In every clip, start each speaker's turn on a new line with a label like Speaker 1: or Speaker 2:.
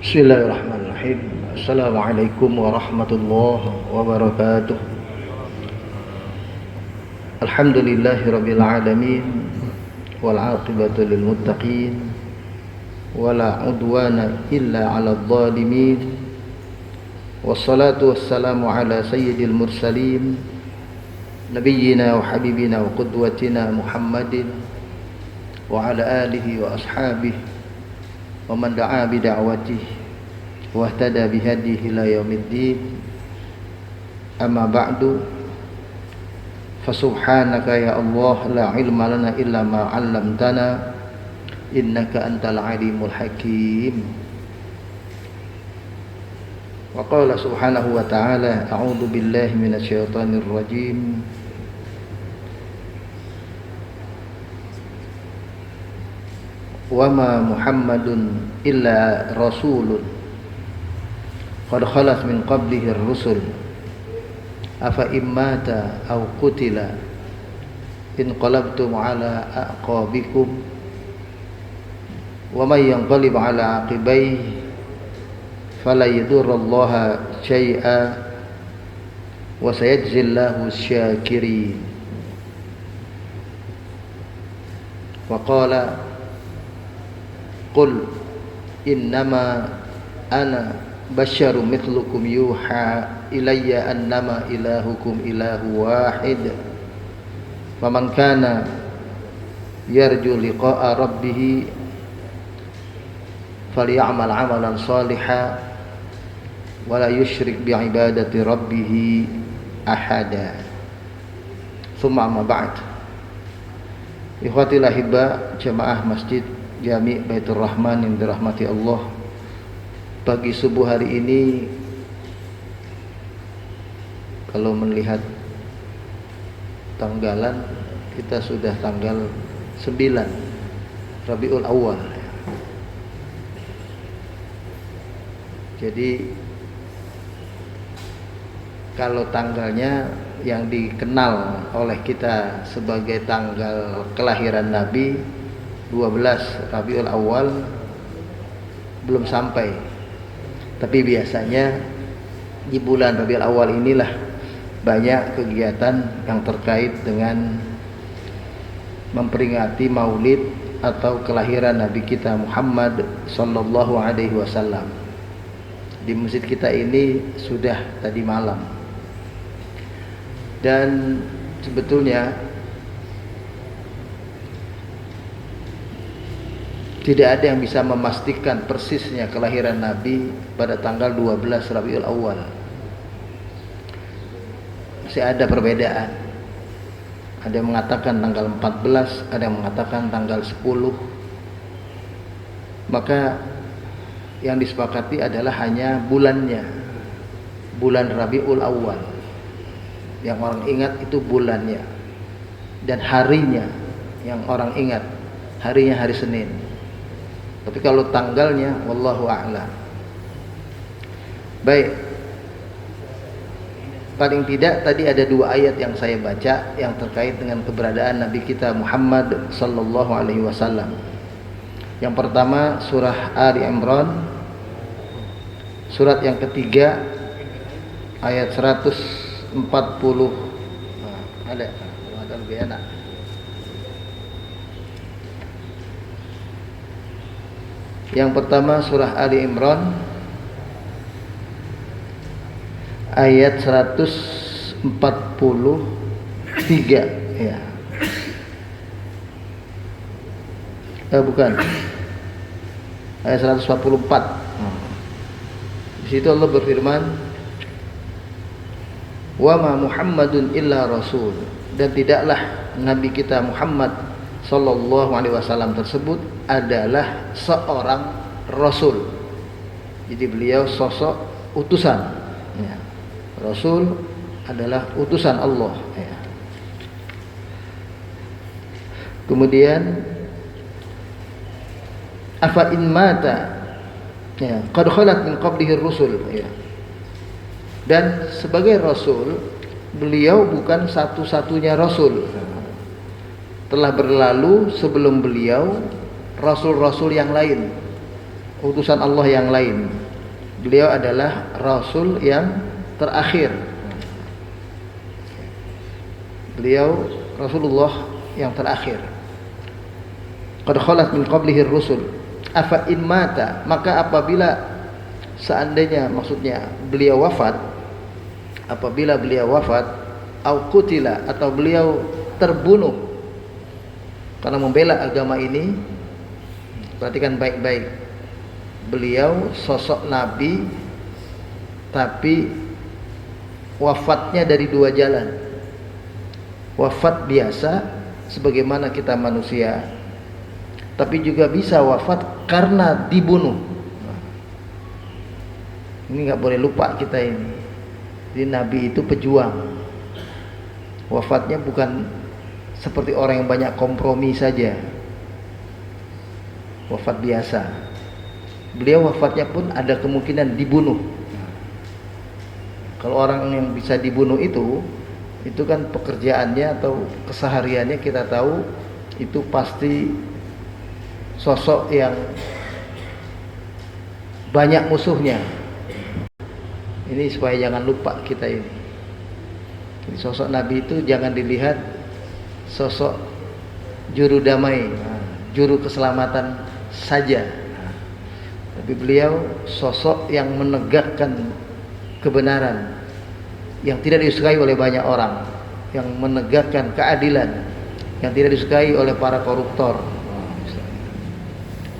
Speaker 1: Bismillahirrahmanirrahim. Assalamualaikum warahmatullahi wabarakatuh. Alhamdulillahirabbil alamin wal 'aqibatu lil muttaqin wala 'udwana illa 'alal zalimin. Wassalatu wassalamu ala sayyidil mursalin nabiyyina wa habibina wa qudwatina Muhammadin wa ala alihi wa ashabihi wa man da'a bi da'watihi wa ihtada bi hadihi ila yaumiddin. Amma ba'du, fa subhanaka ya Allah la ilma lana illa ma 'allamtana innaka antal alimul hakim. Wa qala subhanahu wa ta'ala a'udzu billahi minasy syaithanir rajim. Wa ma Muhammadun illa rasulun qad khalat min qablihi ar-rusul afa immata aw qutila inqalabtum ala aqabikum wa may yanqalib ala aqibaihi fala yadurrallaha syai'a wa sayajzillahu asy-syakirin. Wa qala Qul innama ana basyarum mithlukum yuha ilayya annama ilahukum ilahu wahid faman kana yarju liqa'a rabbih falyamal 'amalan shalihan wa la yusyrik bi'ibadati rabbih ahada. Tsumma amma ba'd. Ikhwatil ahibba jamaah Masjid Jami' Baitur Rahman yang dirahmati Allah, pagi subuh hari ini kalau melihat tanggalan kita sudah tanggal 9 Rabiul Awal. Jadi kalau tanggalnya yang dikenal oleh kita sebagai tanggal kelahiran Nabi 12 Rabiul Awal belum sampai. Tapi biasanya di bulan Rabiul Awal inilah banyak kegiatan yang terkait dengan memperingati Maulid atau kelahiran Nabi kita Muhammad sallallahu alaihi wasallam. Di masjid kita ini sudah tadi malam. Dan sebetulnya tidak ada yang bisa memastikan persisnya kelahiran Nabi pada tanggal 12 Rabiul Awal. Masih ada perbedaan. Ada yang mengatakan tanggal 14, ada yang mengatakan tanggal 10. Maka yang disepakati adalah hanya bulannya, bulan Rabiul Awal. Yang orang ingat itu bulannya, dan harinya yang orang ingat, harinya hari Senin. Tapi kalau tanggalnya wallahu a'lam. Baik. Paling tidak tadi ada 2 ayat yang saya baca yang terkait dengan keberadaan Nabi kita Muhammad sallallahu alaihi wasallam. Yang pertama surah Ali Imran, surat yang ketiga ayat 140. Ada lebih enak. Yang pertama surah Ali Imran ayat 143 ya. Bukan. Ayat 144. Di situ Allah berfirman, "Wa ma Muhammadun illa rasul." Dan tidaklah Nabi kita Muhammad sallallahu alaihi wasallam tersebut adalah seorang rasul. Jadi beliau sosok utusan ya. Rasul adalah utusan Allah ya. Kemudian afa in mata ya qad khalat min qablihi rusul ya. Dan sebagai rasul beliau bukan satu-satunya rasul. Telah berlalu sebelum beliau rasul-rasul yang lain. utusan Allah yang lain. Beliau adalah Rasul yang terakhir. Beliau Rasulullah yang terakhir. Qad khalat min qablihi rusul. Afa in mata, maka apabila seandainya, maksudnya beliau wafat, apabila beliau wafat, au qutila, atau beliau terbunuh karena membela agama ini. Perhatikan baik-baik, beliau sosok nabi tapi wafatnya dari dua jalan. Wafat biasa sebagaimana kita manusia, tapi juga bisa wafat karena dibunuh. Ini nggak boleh lupa kita ini. Jadi nabi itu pejuang. Wafatnya bukan seperti orang yang banyak kompromi saja. Wafat biasa. Beliau wafatnya pun ada kemungkinan dibunuh. Kalau orang yang bisa dibunuh itu kan pekerjaannya atau kesehariannya kita tahu itu pasti sosok yang banyak musuhnya. Ini supaya jangan lupa kita ini. Jadi sosok Nabi itu jangan dilihat sosok juru damai, juru keselamatan saja. Tapi beliau sosok yang menegakkan kebenaran yang tidak disukai oleh banyak orang, yang menegakkan keadilan yang tidak disukai oleh para koruptor.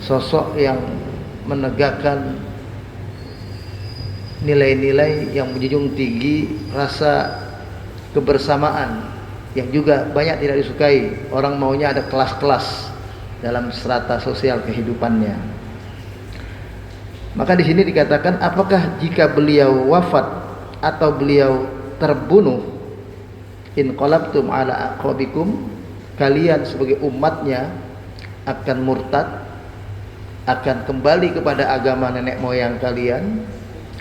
Speaker 1: Sosok yang menegakkan nilai-nilai yang menjunjung tinggi rasa kebersamaan yang juga banyak tidak disukai. Orang maunya ada kelas-kelas dalam strata sosial kehidupannya. Maka di sini dikatakan, apakah jika beliau wafat atau beliau terbunuh, in qalabtum ala aqabikum, kalian sebagai umatnya akan murtad, akan kembali kepada agama nenek moyang kalian,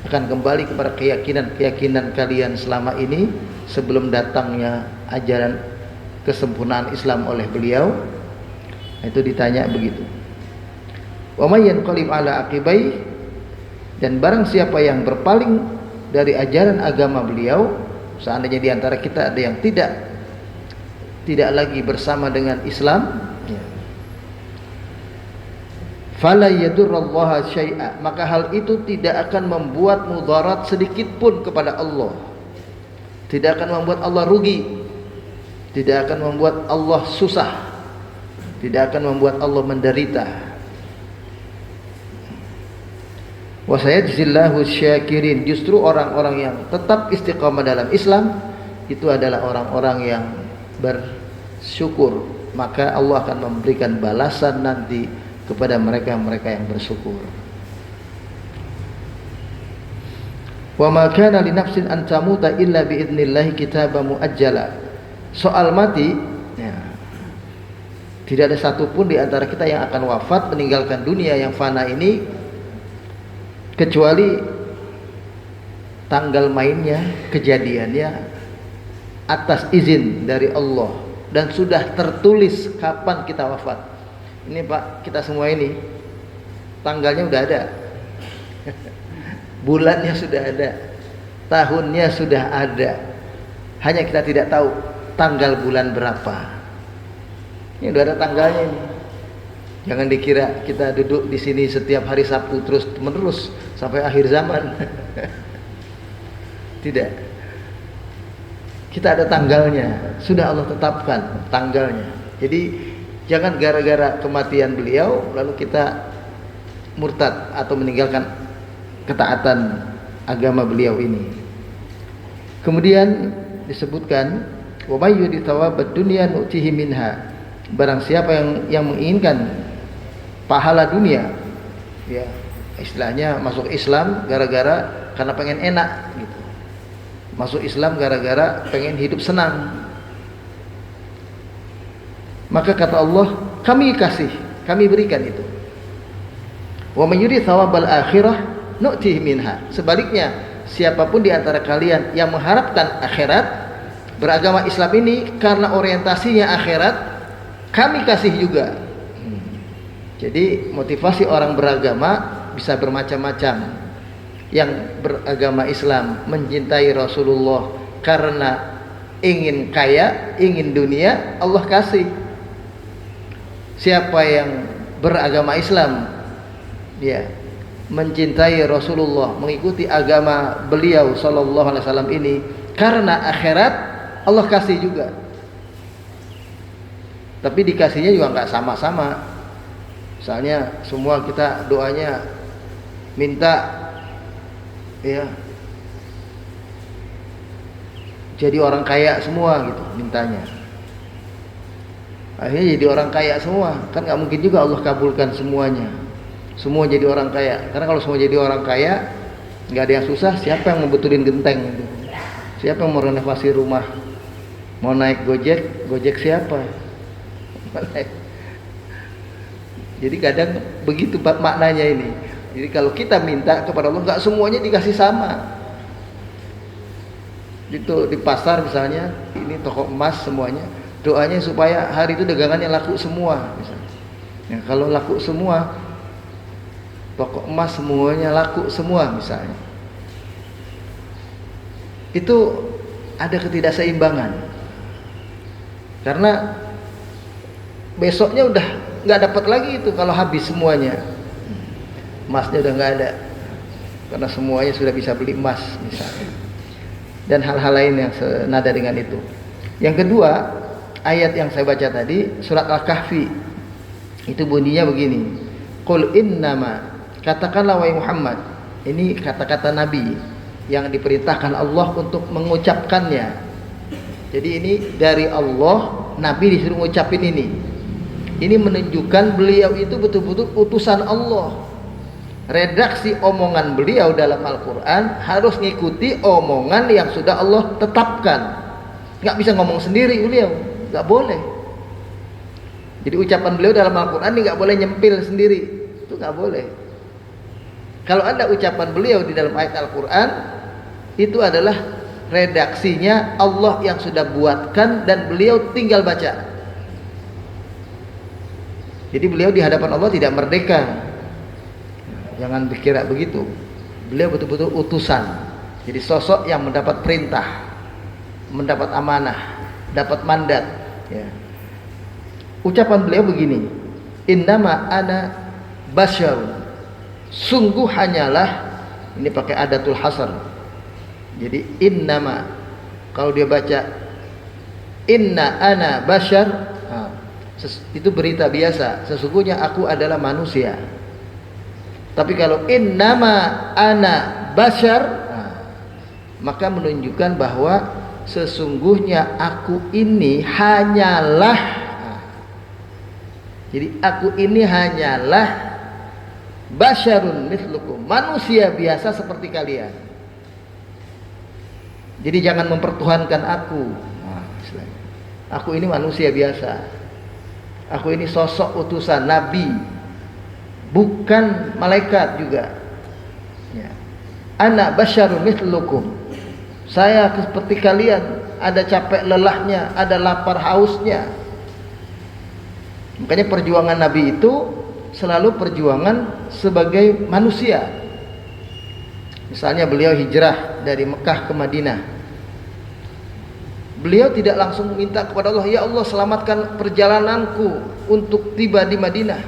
Speaker 1: akan kembali kepada keyakinan kalian selama ini sebelum datangnya ajaran kesempurnaan Islam oleh beliau. Itu ditanya begitu. Wa may yanqalib ala aqibai, dan barang siapa yang berpaling dari ajaran agama beliau, seandainya di antara kita ada yang tidak lagi bersama dengan Islam, fala yadurrallaha syai'a, maka hal itu tidak akan membuat mudarat sedikit pun kepada Allah. Tidak akan membuat Allah rugi, tidak akan membuat Allah susah, tidak akan membuat Allah menderita. Wa sayajzillahu syakirin, justru orang-orang yang tetap istiqamah dalam Islam itu adalah orang-orang yang bersyukur, maka Allah akan memberikan balasan nanti kepada mereka-mereka yang bersyukur. Wa ma kana li nafsin an tamuta illa bi idznillah kitaban muajjala. Soal mati, ya, tidak ada satupun di antara kita yang akan wafat meninggalkan dunia yang fana ini kecuali tanggal mainnya, kejadiannya atas izin dari Allah dan sudah tertulis kapan kita wafat. Ini Pak, kita semua ini tanggalnya udah ada, bulannya sudah ada, tahunnya sudah ada, hanya kita tidak tahu tanggal bulan berapa. Ini udah ada tanggalnya ini. Jangan dikira kita duduk di sini setiap hari Sabtu terus menerus sampai akhir zaman. Tidak. Kita ada tanggalnya, sudah Allah tetapkan tanggalnya. Jadi jangan gara-gara kematian beliau lalu kita murtad atau meninggalkan ketaatan agama beliau ini. Kemudian disebutkan, wa may yurid thawabad dunya nu'tihi minha, barang siapa yang menginginkan pahala dunia, ya istilahnya masuk Islam karena pengen enak gitu, masuk Islam gara-gara pengen hidup senang, maka kata Allah, kami berikan itu. Wa may yurid thawabal akhirah nu'tihi minha, sebaliknya siapapun di antara kalian yang mengharapkan akhirat, beragama Islam ini karena orientasinya akhirat, kami kasih juga. Jadi motivasi orang beragama bisa bermacam-macam. Yang beragama Islam mencintai Rasulullah karena ingin kaya, ingin dunia, Allah kasih. Siapa yang beragama Islam, ya, mencintai Rasulullah, mengikuti agama beliau sallallahu alaihi wasallam ini karena akhirat, Allah kasih juga. Tapi dikasihnya juga nggak sama-sama. Misalnya semua kita doanya minta, ya, jadi orang kaya semua gitu mintanya. Akhirnya jadi orang kaya semua, kan nggak mungkin juga Allah kabulkan semuanya. Semua jadi orang kaya, karena kalau semua jadi orang kaya, nggak ada yang susah. Siapa yang mau betulin genteng gitu? Siapa yang mau renovasi rumah? Mau naik Gojek, Gojek siapa? Jadi kadang begitu maknanya ini. Jadi kalau kita minta kepada Allah, nggak semuanya dikasih sama. Itu di pasar misalnya, ini toko emas semuanya, doanya supaya hari itu dagangannya laku semua. Misalnya, ya, kalau laku semua, toko emas semuanya laku semua misalnya, itu ada ketidakseimbangan. Karena besoknya udah nggak dapat lagi itu kalau habis semuanya. Emasnya udah nggak ada karena semuanya sudah bisa beli emas misalnya, dan hal-hal lain yang senada dengan itu. Yang kedua, ayat yang saya baca tadi surat Al-Kahfi, itu bunyinya begini, qul innama, katakanlah wahai Muhammad, ini kata-kata Nabi yang diperintahkan Allah untuk mengucapkannya. Jadi ini dari Allah, Nabi disuruh ngucapin ini. Ini menunjukkan beliau itu betul-betul utusan Allah. Redaksi omongan beliau dalam Al-Quran harus ngikuti omongan yang sudah Allah tetapkan. Nggak bisa ngomong sendiri beliau, nggak boleh. Jadi ucapan beliau dalam Al-Quran ini nggak boleh nyempil sendiri, itu nggak boleh. Kalau ada ucapan beliau di dalam ayat Al-Quran, itu adalah redaksinya Allah yang sudah buatkan dan beliau tinggal baca. Jadi beliau di hadapan Allah tidak merdeka. Jangan dikira begitu. Beliau betul-betul utusan. Jadi sosok yang mendapat perintah, mendapat amanah, dapat mandat, ya. Ucapan beliau begini, innama ana basyarun, sungguh hanyalah, ini pakai adatul hasar. Jadi innama, kalau dia baca inna ana basyar, itu berita biasa, sesungguhnya aku adalah manusia. Tapi kalau innama ana basyar, maka menunjukkan bahwa sesungguhnya aku ini hanyalah, jadi aku ini hanyalah basyarun mithlukum, manusia biasa seperti kalian. Jadi jangan mempertuhankan aku. Aku ini manusia biasa. Aku ini sosok utusan nabi, bukan malaikat juga, ya. Ana basyarun mithlukum, saya seperti kalian, ada capek lelahnya, ada lapar hausnya. Makanya perjuangan Nabi itu selalu perjuangan sebagai manusia. Misalnya beliau hijrah dari Mekah ke Madinah, beliau tidak langsung minta kepada Allah, ya Allah selamatkan perjalananku untuk tiba di Madinah.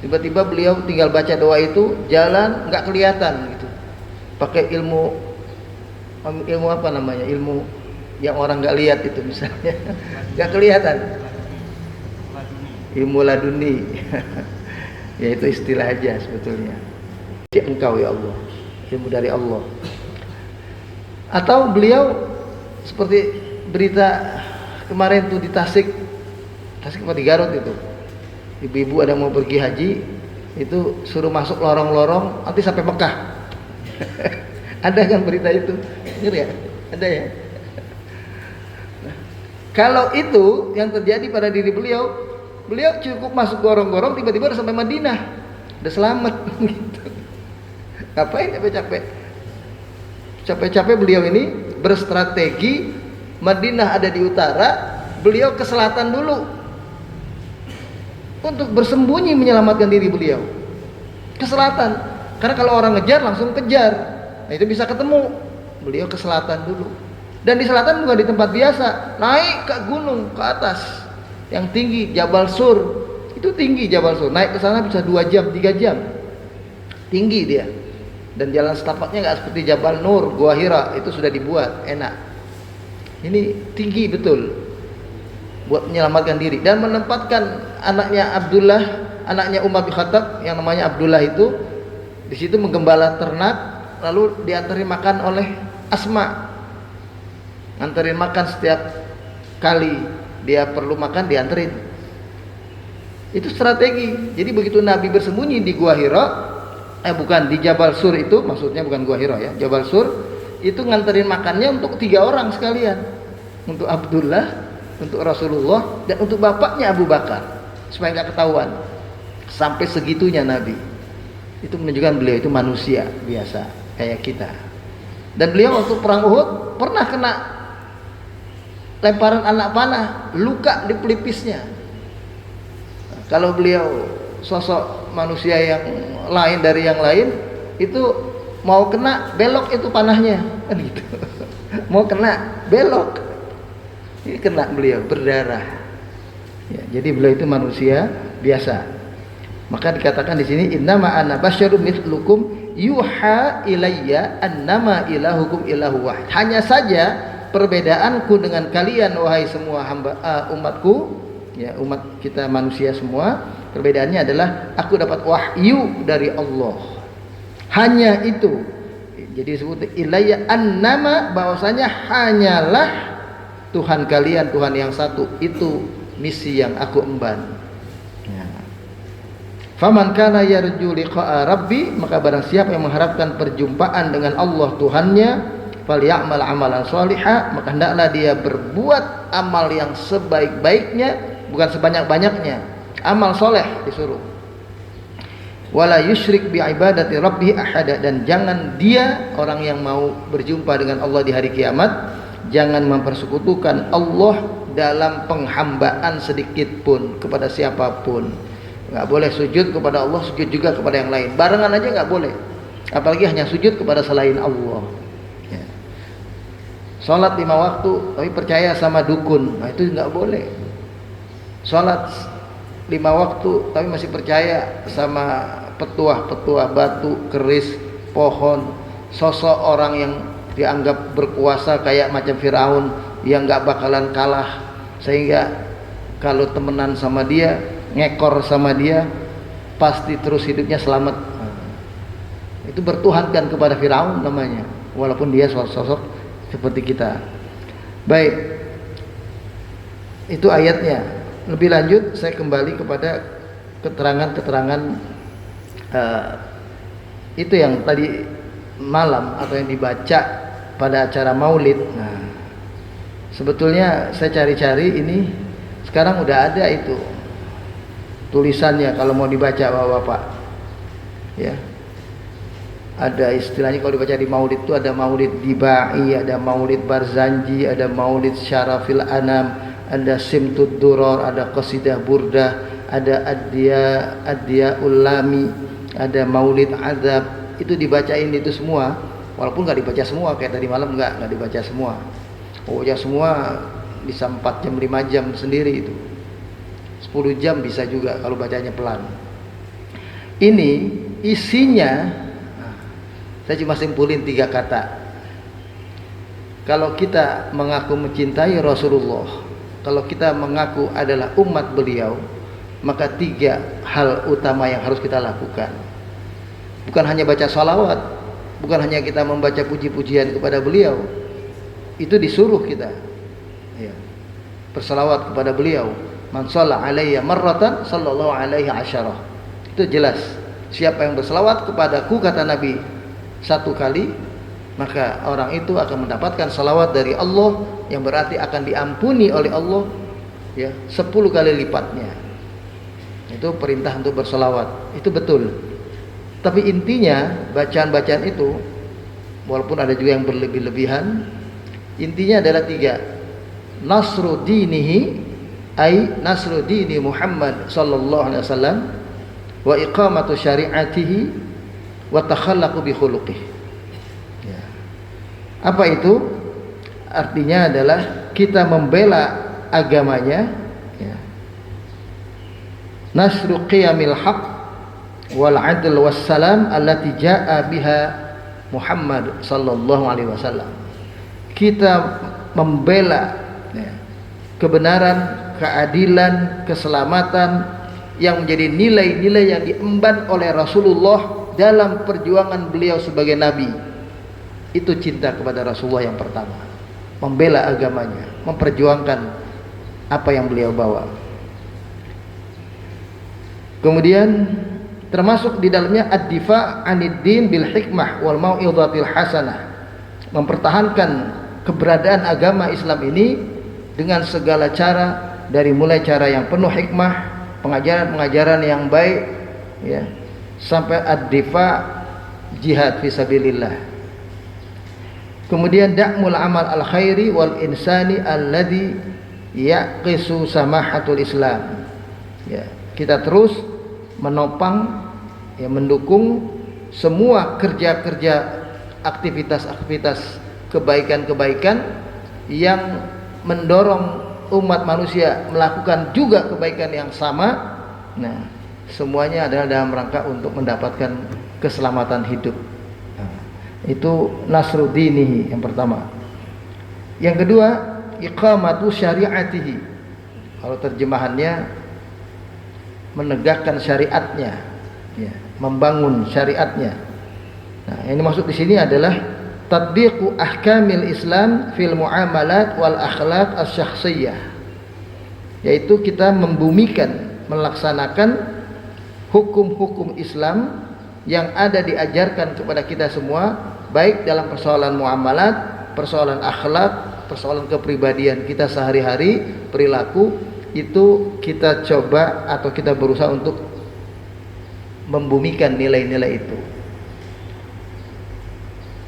Speaker 1: Tiba-tiba beliau tinggal baca doa itu, jalan nggak kelihatan gitu, pakai ilmu apa namanya, ilmu yang orang nggak lihat itu misalnya, nggak kelihatan, ilmu laduni. Ya itu istilah aja sebetulnya. Engkau ya Allah, ilmu dari Allah. Atau beliau seperti berita kemarin tuh di Tasik apa di Garut itu, ibu-ibu ada mau pergi haji, itu suruh masuk lorong-lorong nanti sampai Mekah. Ada kan berita itu? Dengar ya? Ada ya? Nah, kalau itu yang terjadi pada diri beliau, beliau cukup masuk gorong-gorong tiba-tiba udah sampai Madinah, udah selamat gitu. Ngapain capek-capek? Capek-capek beliau ini berstrategi, Madinah ada di utara, beliau ke selatan dulu untuk bersembunyi menyelamatkan diri beliau. Ke selatan, Karena kalau orang ngejar langsung kejar. Nah, itu bisa ketemu. Beliau ke selatan dulu. Dan di selatan bukan di tempat biasa, naik ke gunung ke atas yang tinggi, Jabal Sur. Itu tinggi Jabal Sur. Naik ke sana bisa 2 jam, 3 jam. Tinggi dia. Dan jalan setapaknya nggak seperti Jabal Nur, Gua Hira, itu sudah dibuat, enak. Ini tinggi betul buat menyelamatkan diri dan menempatkan anaknya Abdullah, anaknya Umar bin Khattab yang namanya Abdullah itu di situ menggembala ternak, lalu diantarin makan oleh Asma. Nganterin makan setiap kali dia perlu makan dianterin. Itu strategi. Jadi begitu Nabi bersembunyi di Gua Hira, bukan di Jabal Sur itu, maksudnya bukan Gua Hira ya, Jabal Sur itu nganterin makannya untuk 3 orang sekalian, untuk Abdullah, untuk Rasulullah, dan untuk bapaknya Abu Bakar, supaya nggak ketahuan. Sampai segitunya Nabi. Itu menunjukkan beliau itu manusia biasa kayak kita. Dan beliau waktu perang Uhud pernah kena lemparan anak panah, luka di pelipisnya. Kalau beliau sosok manusia yang lain dari yang lain, itu mau kena belok itu panahnya, kan gitu. Mau kena belok, ini kena beliau berdarah. Ya, jadi beliau itu manusia biasa. Maka dikatakan di sini innama ana basyarum mithlukum yuha ilayya annama ilahukum ilahu wahid. Hanya saja perbedaanku dengan kalian wahai semua hamba umatku, ya umat kita manusia semua, perbedaannya adalah aku dapat wahyu dari Allah. Hanya itu. Jadi disebut ilayya annama, bahwasanya hanyalah Tuhan kalian, Tuhan yang satu. Itu misi yang aku emban. Ya. Faman kana yarju liqa'a rabbi, maka barang siapa yang mengharapkan perjumpaan dengan Allah Tuhannya, falyamal amalan shaliha, maka hendaklah dia berbuat amal yang sebaik-baiknya, bukan sebanyak-banyaknya. Amal soleh disuruh. Wala yusyrik bi ibadati rabbih ahada, dan jangan dia orang yang mau berjumpa dengan Allah di hari kiamat jangan mempersekutukan Allah dalam penghambaan sedikit pun kepada siapapun. Enggak boleh sujud kepada Allah, sujud juga kepada yang lain. Barengan aja enggak boleh. Apalagi hanya sujud kepada selain Allah. Ya. Salat 5 waktu tapi percaya sama dukun, nah itu enggak boleh. Salat 5 waktu tapi masih percaya sama petuah-petuah batu, keris, pohon, sosok orang yang dianggap berkuasa kayak macam Firaun yang nggak bakalan kalah, sehingga kalau temenan sama dia, ngekor sama dia, pasti terus hidupnya selamat. Itu bertuhankan kepada Firaun namanya, walaupun dia sosok seperti kita. Baik, itu ayatnya. Lebih lanjut saya kembali kepada keterangan-keterangan itu yang tadi malam atau yang dibaca pada acara maulid. Nah, sebetulnya saya cari-cari ini sekarang udah ada itu tulisannya kalau mau dibaca Bapak-bapak. Ya. Ada istilahnya kalau dibaca di maulid itu ada maulid dibai, ada maulid barzanji, ada maulid syarafil anam, ada simtud duror, ada qasidah burdah, ada adya ulami, ada maulid azab. Itu dibacain itu semua, walaupun nggak dibaca semua kayak tadi malam, nggak dibaca semua. Pokoknya semua bisa 4 jam 5 jam sendiri itu, 10 jam bisa juga kalau bacanya pelan. Ini isinya, saya cuma simpulin 3 kata. Kalau kita mengaku mencintai Rasulullah, kalau kita mengaku adalah umat beliau, maka 3 hal utama yang harus kita lakukan. Bukan hanya baca salawat, bukan hanya kita membaca puji-pujian kepada beliau, itu disuruh kita ya, bersalawat kepada beliau. Man shalla alayya marratan sallallahu alaihi asyarah. Itu jelas. Siapa yang bersalawat kepadaku, kata Nabi, 1 kali, maka orang itu akan mendapatkan salawat dari Allah, yang berarti akan diampuni oleh Allah ya 10 kali lipatnya. Itu perintah untuk bersalawat. Itu betul. Tapi intinya bacaan-bacaan itu, walaupun ada juga yang berlebih-lebihan, intinya adalah 3. Nasru dinihi, ay nasru dini Muhammad sallallahu alaihi wasallam, wa iqamatu syari'atihi, wa takhallaqu bi khuluqihi. Ya. Apa itu? Artinya adalah kita membela agamanya, ya. Nasru qiyamil haqq wal 'adl was salam allati jaa'a biha Muhammad sallallahu alaihi wasallam. Kita membela, ya, kebenaran, keadilan, keselamatan yang menjadi nilai-nilai yang diemban oleh Rasulullah dalam perjuangan beliau sebagai nabi. Itu cinta kepada Rasulullah yang pertama, membela agamanya, memperjuangkan apa yang beliau bawa. Kemudian termasuk di dalamnya ad-difa' 'anid din bil hikmah wal mau'izatil hasanah, mempertahankan keberadaan agama Islam ini dengan segala cara, dari mulai cara yang penuh hikmah, pengajaran-pengajaran yang baik, ya, sampai ad-difa' jihad fisabilillah. Kemudian da'mul amal al khairi wal insani alladhi yaqisu samahatul Islam. Ya, kita terus menopang, ya, mendukung semua kerja-kerja, aktivitas-aktivitas kebaikan-kebaikan yang mendorong umat manusia melakukan juga kebaikan yang sama. Nah, semuanya adalah dalam rangka untuk mendapatkan keselamatan hidup. Nah, itu nasruddinihi yang pertama. Yang kedua, iqamatu syariatihi. Kalau terjemahannya menegakkan syariatnya, ya, membangun syariatnya. Nah, yang dimaksud di sini adalah tatbiqu ahkamil Islam fil muamalat wal akhlaq asy-syakhsiyah, yaitu kita membumikan, melaksanakan hukum-hukum Islam yang ada diajarkan kepada kita semua, baik dalam persoalan muamalat, persoalan akhlak, persoalan kepribadian kita sehari-hari, perilaku. Itu kita coba atau kita berusaha untuk membumikan nilai-nilai itu.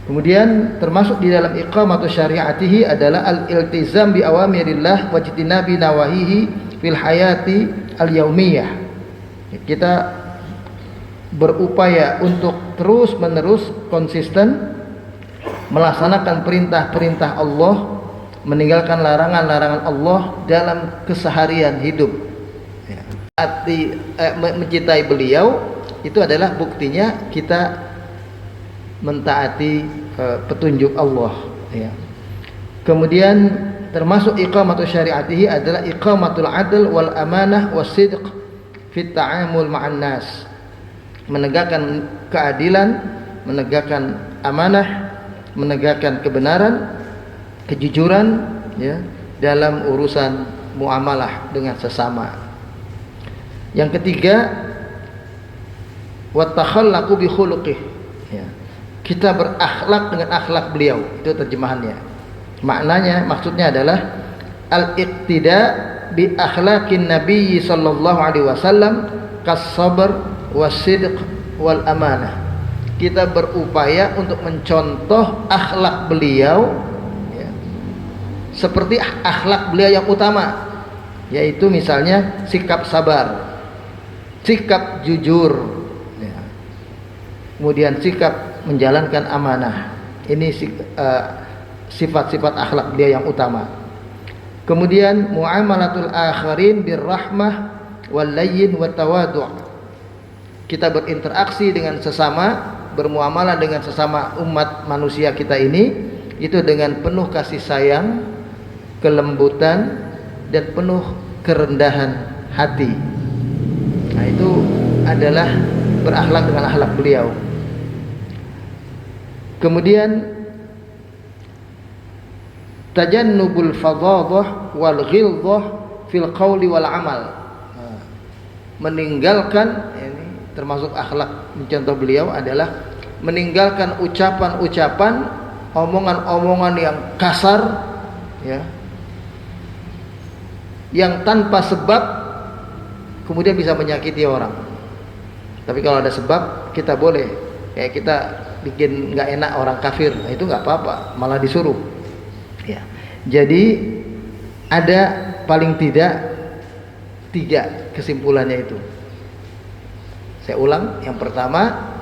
Speaker 1: Kemudian termasuk di dalam iqamatu syariatihi adalah al-iltizam bi awamirillah wa jitinabi nawahihi fil hayati al-yaumiyah. Kita berupaya untuk terus-menerus konsisten melaksanakan perintah-perintah Allah, meninggalkan larangan-larangan Allah dalam keseharian hidup. Ya. Mencintai beliau itu adalah buktinya kita mentaati petunjuk Allah. Ya. Kemudian termasuk iqamatu syariatihi adalah iqamatul adl wal amanah was sidq fit ta'amul ma'an nas. Menegakkan keadilan, menegakkan amanah, menegakkan kebenaran, kejujuran, ya, dalam urusan muamalah dengan sesama. Yang ketiga, wa takhallaqu bi khuluqih, ya, kita berakhlak dengan akhlak beliau. Itu terjemahannya. Maknanya, maksudnya adalah al-iqtida bi akhlaqin nabi sallallahu alaihi wasallam kas sabr was-sidq wal amanah. Kita berupaya untuk mencontoh akhlak beliau, seperti akhlak beliau yang utama, yaitu misalnya sikap sabar, sikap jujur, ya, kemudian sikap menjalankan amanah. Ini sifat-sifat akhlak beliau yang utama. Kemudian muamalatul akharin birrahmah wal layyin wat tawadu'. Kita berinteraksi dengan sesama, bermuamalah dengan sesama umat manusia kita ini itu dengan penuh kasih sayang, kelembutan, dan penuh kerendahan hati. Nah, itu adalah berakhlak dengan akhlak beliau. Kemudian tajannubul fadhadah wal ghilzah fil qawli wal amal. Meninggalkan, ini termasuk akhlak mencontoh beliau adalah meninggalkan ucapan-ucapan, omongan-omongan yang kasar, ya, yang tanpa sebab kemudian bisa menyakiti orang. Tapi kalau ada sebab, kita boleh, kayak kita bikin nggak enak orang kafir, nah itu nggak apa-apa, malah disuruh. Ya. Jadi ada paling tidak 3 kesimpulannya itu. Saya ulang, yang pertama,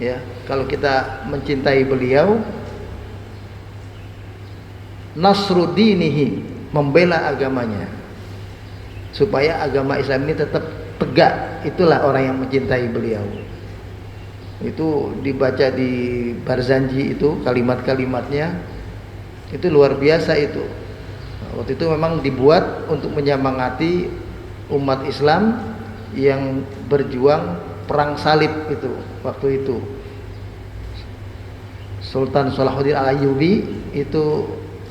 Speaker 1: Ya, kalau kita mencintai beliau, nasrudinihi, membela agamanya supaya agama Islam ini tetap tegak. Itulah orang yang mencintai beliau. Itu dibaca di Barzanji itu kalimat-kalimatnya itu luar biasa itu. Waktu itu memang dibuat untuk menyemangati umat Islam yang berjuang perang salib itu waktu itu. Sultan Salahuddin Al-Ayyubi itu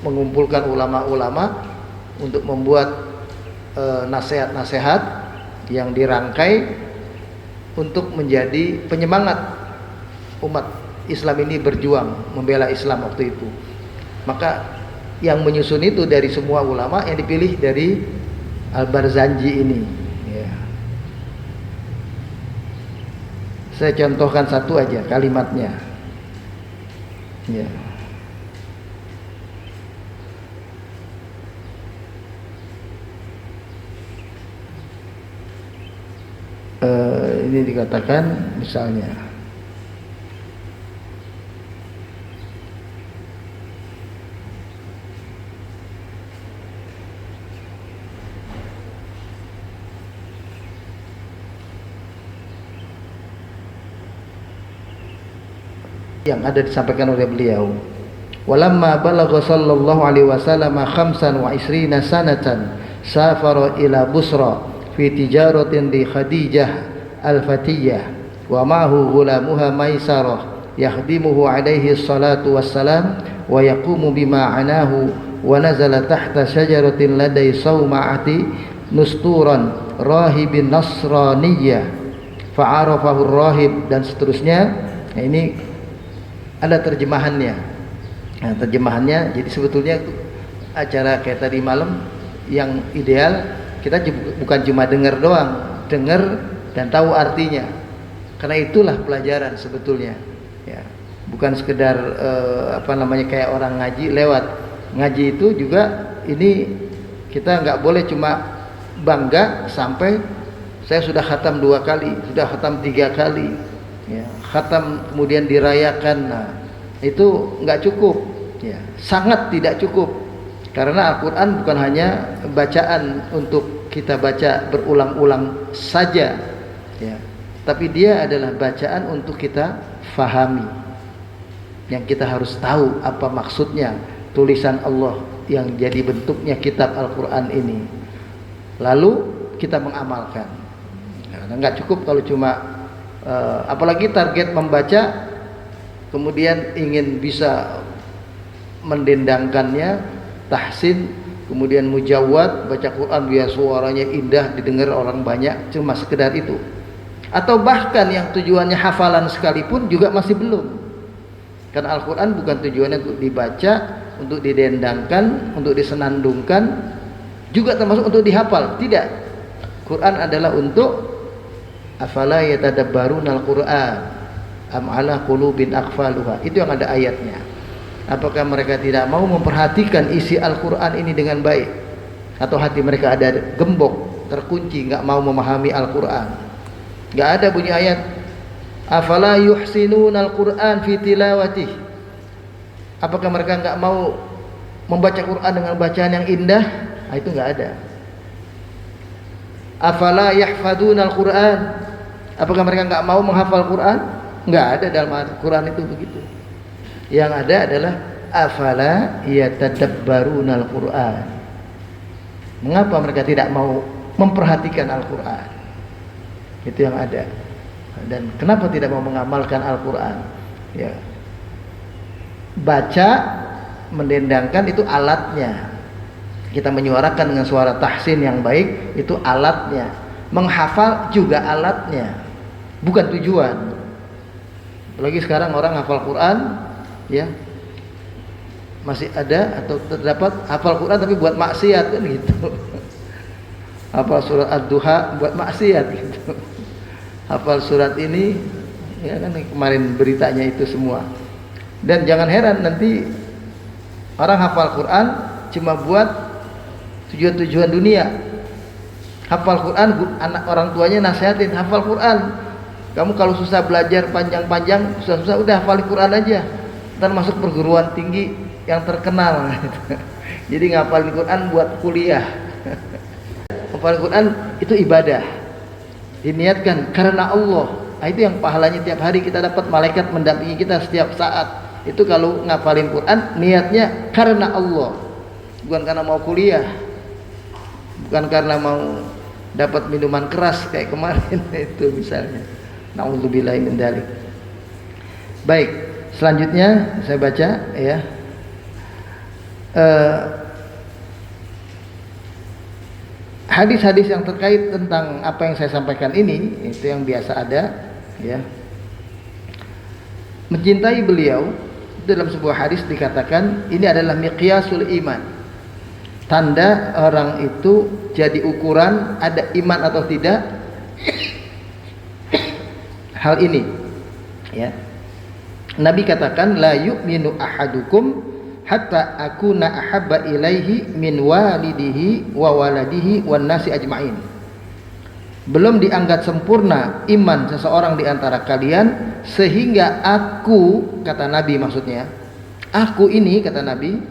Speaker 1: mengumpulkan ulama-ulama untuk membuat nasihat-nasihat yang dirangkai untuk menjadi penyemangat umat Islam ini berjuang membela Islam waktu itu. Maka yang menyusun itu dari semua ulama, yang dipilih dari Al-Barzanji ini ya. Saya contohkan satu aja kalimatnya ya. Ini dikatakan misalnya yang ada disampaikan oleh beliau. Walamma balagha sallallahu alaihi wasallam 25 sanatan safara ila Busra fi tijaratin li Khadijah al-Fatiyah wa ma'hu ghulamuha Maisarah yakhdimuhu alaihi salatu wassalam wa yaqumu bima anahu wa nazala tahta syajaratin ladai sawma'ati nusturan rahibin nasraniyah fa'arafahu rahib, dan seterusnya. Nah, ini ada terjemahannya. Nah, terjemahannya jadi sebetulnya acara kayak tadi malam yang ideal kita bukan cuma dengar doang, dengar dan tahu artinya. Karena itulah pelajaran sebetulnya. Ya, bukan sekedar kayak orang ngaji lewat. Ngaji itu juga ini kita nggak boleh cuma bangga sampai saya sudah khatam 2 kali, sudah khatam 3 kali. Ya, khatam kemudian dirayakan. Nah, itu nggak cukup ya, sangat tidak cukup, karena Al-Quran bukan hanya bacaan untuk kita baca berulang-ulang saja ya, tapi dia adalah bacaan untuk kita fahami, yang kita harus tahu apa maksudnya tulisan Allah yang jadi bentuknya kitab Al-Quran ini, lalu kita mengamalkan. Nah, nggak cukup kalau cuma apalagi target membaca kemudian ingin bisa mendendangkannya, tahsin, kemudian mujawwad, baca Quran biar suaranya indah didengar orang banyak, cuma sekedar itu. Atau bahkan yang tujuannya hafalan sekalipun juga masih belum. Karena Al-Quran bukan tujuannya untuk dibaca, untuk didendangkan, untuk disenandungkan, juga termasuk untuk dihafal, tidak. Quran adalah untuk afala yatadabbarunal Qur'an am ala qulubin aqfaluha. Itu yang ada ayatnya. Apakah mereka tidak mau memperhatikan isi Al-Qur'an ini dengan baik, atau hati mereka ada gembok, terkunci, enggak mau memahami Al-Qur'an. Enggak ada bunyi ayat afala yuhsinunal Qur'an fi tilawatih. Apakah mereka enggak mau membaca Quran dengan bacaan yang indah? Nah, itu enggak ada. Afala yahfadunal Qur'an. Apakah mereka enggak mau menghafal Quran? Enggak ada dalam Al-Quran itu begitu. Yang ada adalah afala yatadabbarunal Quran. Mengapa mereka tidak mau memperhatikan Al-Quran? Itu yang ada. Dan kenapa tidak mau mengamalkan Al-Quran? Ya, baca, mendendangkan itu alatnya. Kita menyuarakan dengan suara tahsin yang baik, itu alatnya. Menghafal juga alatnya, bukan tujuan. Apalagi sekarang orang hafal Quran ya, masih ada atau terdapat hafal Quran tapi buat maksiat kan gitu. Hafal surat Ad-Duha buat maksiat gitu. Hafal surat ini ya kan, kemarin beritanya itu semua. Dan jangan heran nanti orang hafal Quran cuma buat tujuan-tujuan dunia. Hafal Quran, anak orang tuanya nasihatin hafal Quran, Kamu kalau susah belajar panjang-panjang, susah-susah udah hafal Quran aja. Ntar masuk perguruan tinggi yang terkenal. Jadi ngapalin Quran buat kuliah. Hafal Quran itu ibadah. Diniatkan karena Allah. Nah, itu yang pahalanya tiap hari kita dapat, malaikat mendampingi kita setiap saat. Itu kalau ngapalin Quran niatnya karena Allah. Bukan karena mau kuliah. Bukan karena mau dapat minuman keras kayak kemarin itu misalnya. Na'udzubillahi min dzalik. Baik, selanjutnya saya baca ya. Hadis-hadis yang terkait tentang apa yang saya sampaikan ini, itu yang biasa ada ya. Mencintai beliau dalam sebuah hadis dikatakan ini adalah miqyasul iman. Tanda orang itu jadi ukuran ada iman atau tidak. Hal ini ya. Nabi katakan la yu'minu ahadukum hatta akuna ahabba ilaihi min walidihi wa waladihi wan nasi ajmain. Belum dianggap sempurna iman seseorang di antara kalian sehingga aku, kata Nabi maksudnya, aku ini kata Nabi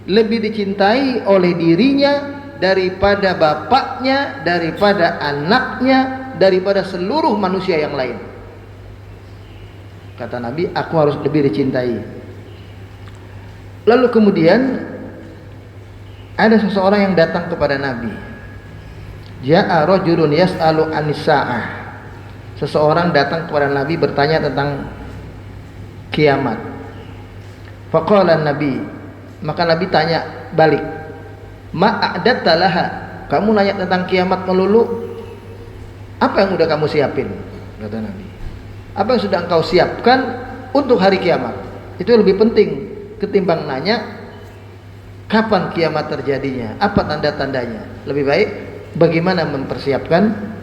Speaker 1: lebih dicintai oleh dirinya daripada bapaknya, daripada anaknya, daripada seluruh manusia yang lain. Kata Nabi, aku harus lebih dicintai. Lalu kemudian ada seseorang yang datang kepada Nabi. Ja'a rajulun yas'alu anis-sa'ah. Seseorang datang kepada Nabi bertanya tentang kiamat. Faqala Nabi, maka Nabi tanya balik, ma'adatta laha, kamu nanya tentang kiamat melulu, apa yang udah kamu siapin? Kata Nabi, apa yang sudah engkau siapkan untuk hari kiamat? Itu lebih penting ketimbang nanya kapan kiamat terjadinya, apa tanda-tandanya. Lebih baik bagaimana mempersiapkan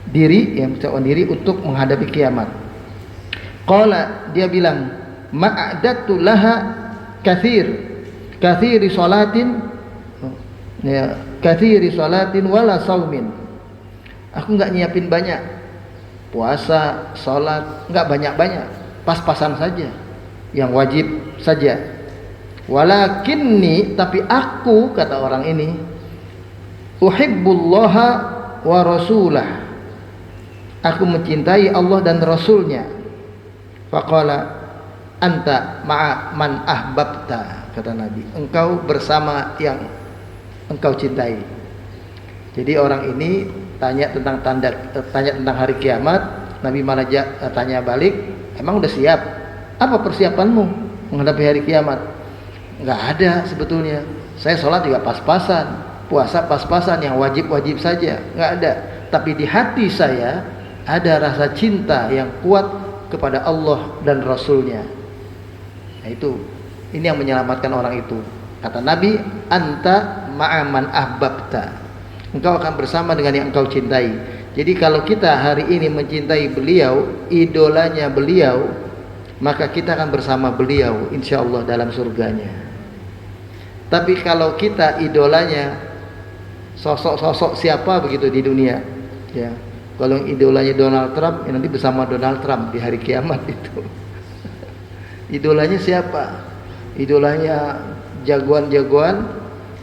Speaker 1: diri, yang menyiapkan diri untuk menghadapi kiamat. Qala, dia bilang, ma'adatu laha kathiri salatin ya, kathiri salatin wala saumin. Aku enggak nyiapin banyak puasa, salat, enggak banyak-banyak, pas-pasan saja, yang wajib saja. Walakinni, tapi aku, kata orang ini, uhibbullaha wa rasulah, aku mencintai Allah dan Rasulnya. Faqala anta ma'a man ahbabta, kata Nabi, engkau bersama yang engkau cintai. Jadi orang ini tanya tentang hari kiamat. Nabi malah tanya balik, emang udah siap? Apa persiapanmu menghadapi hari kiamat? Enggak ada sebetulnya. Saya sholat juga pas-pasan, puasa pas-pasan, yang wajib-wajib saja, enggak ada. Tapi di hati saya ada rasa cinta yang kuat kepada Allah dan Rasulnya. Nah itu, ini yang menyelamatkan orang itu. Kata Nabi, anta ma'aman ahbabta, engkau akan bersama dengan yang engkau cintai. Jadi kalau kita hari ini mencintai beliau, idolanya beliau, maka kita akan bersama beliau insyaallah dalam surganya. Tapi kalau kita idolanya sosok-sosok siapa begitu di dunia ya, kalau idolanya Donald Trump ya nanti bersama Donald Trump di hari kiamat itu. Idolanya siapa? Idolanya jagoan-jagoan,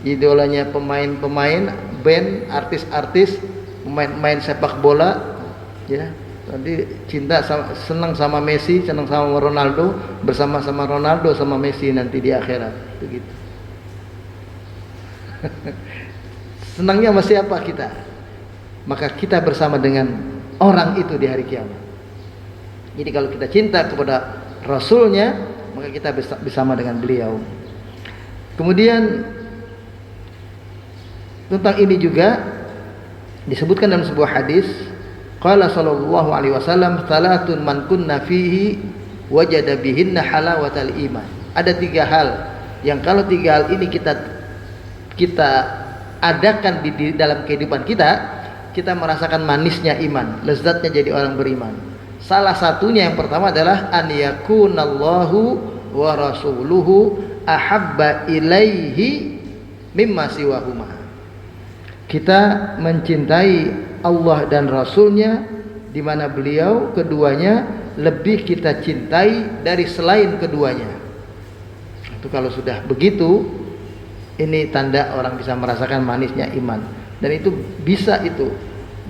Speaker 1: idolanya pemain-pemain, band, artis-artis, pemain sepak bola ya. Nanti cinta senang sama Messi, senang sama Ronaldo, bersama-sama Ronaldo sama Messi nanti di akhirat begitu. Senangnya sama siapa kita? Maka kita bersama dengan orang itu di hari kiamat. Jadi kalau kita cinta kepada Rasulnya, maka kita bersama dengan beliau. Kemudian tentang ini juga disebutkan dalam sebuah hadis, qala sallallahu alaihi wasallam, salatun man kunna fihi wajada bihinna halawatal iman. Ada 3 hal yang kalau 3 hal ini kita adakan di dalam kehidupan kita merasakan manisnya iman, lezatnya jadi orang beriman. Salah satunya yang pertama adalah an yakunallahu wa rasuluhu ahabba ilaihi mimma siwahuma. Kita mencintai Allah dan Rasulnya di mana beliau keduanya lebih kita cintai dari selain keduanya. Itu kalau sudah begitu, ini tanda orang bisa merasakan manisnya iman. Dan itu bisa itu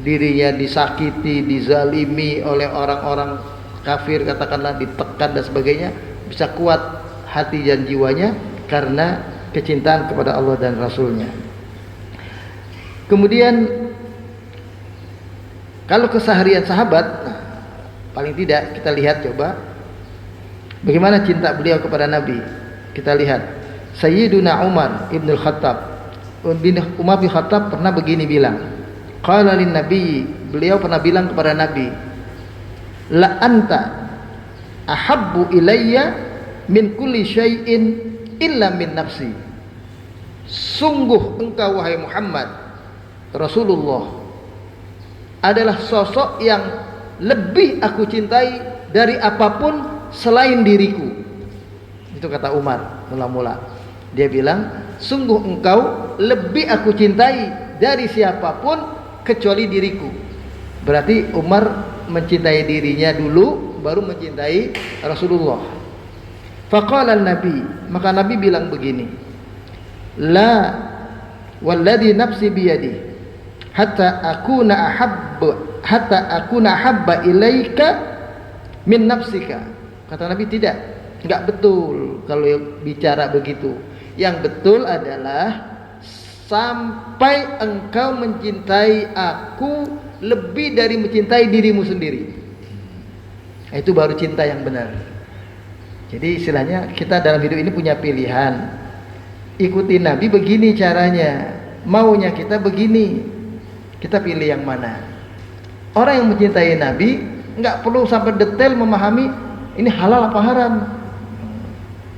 Speaker 1: dirinya disakiti, dizalimi oleh orang-orang kafir, katakanlah ditekan dan sebagainya, bisa kuat hati dan jiwanya karena kecintaan kepada Allah dan Rasulnya. Kemudian kalau keseharian sahabat, paling tidak kita lihat coba bagaimana cinta beliau kepada Nabi. Kita lihat Sayyiduna Umar ibn al-Khattab Umar bin Khattab pernah begini bilang, qala lin Nabi, beliau pernah bilang kepada Nabi, la anta ahabbu ilayya min kulli syai'in illa min nafsi. Sungguh engkau wahai Muhammad Rasulullah adalah sosok yang lebih aku cintai dari apapun selain diriku. Itu kata Umar mula-mula. Dia bilang, sungguh engkau lebih aku cintai dari siapapun kecuali diriku. Berarti Umar mencintai dirinya dulu, baru mencintai Rasulullah. Faqala Nabi, maka Nabi bilang begini, la walladhi nafsi biyadi hatta akuna ahabba ilaika min nafsika. Kata Nabi, tidak, enggak betul kalau bicara begitu. Yang betul adalah sampai engkau mencintai aku lebih dari mencintai dirimu sendiri. Itu baru cinta yang benar. Jadi istilahnya kita dalam hidup ini punya pilihan. Ikuti Nabi begini caranya, maunya kita begini. Kita pilih yang mana? Orang yang mencintai Nabi nggak perlu sampai detail memahami ini halal apa haram,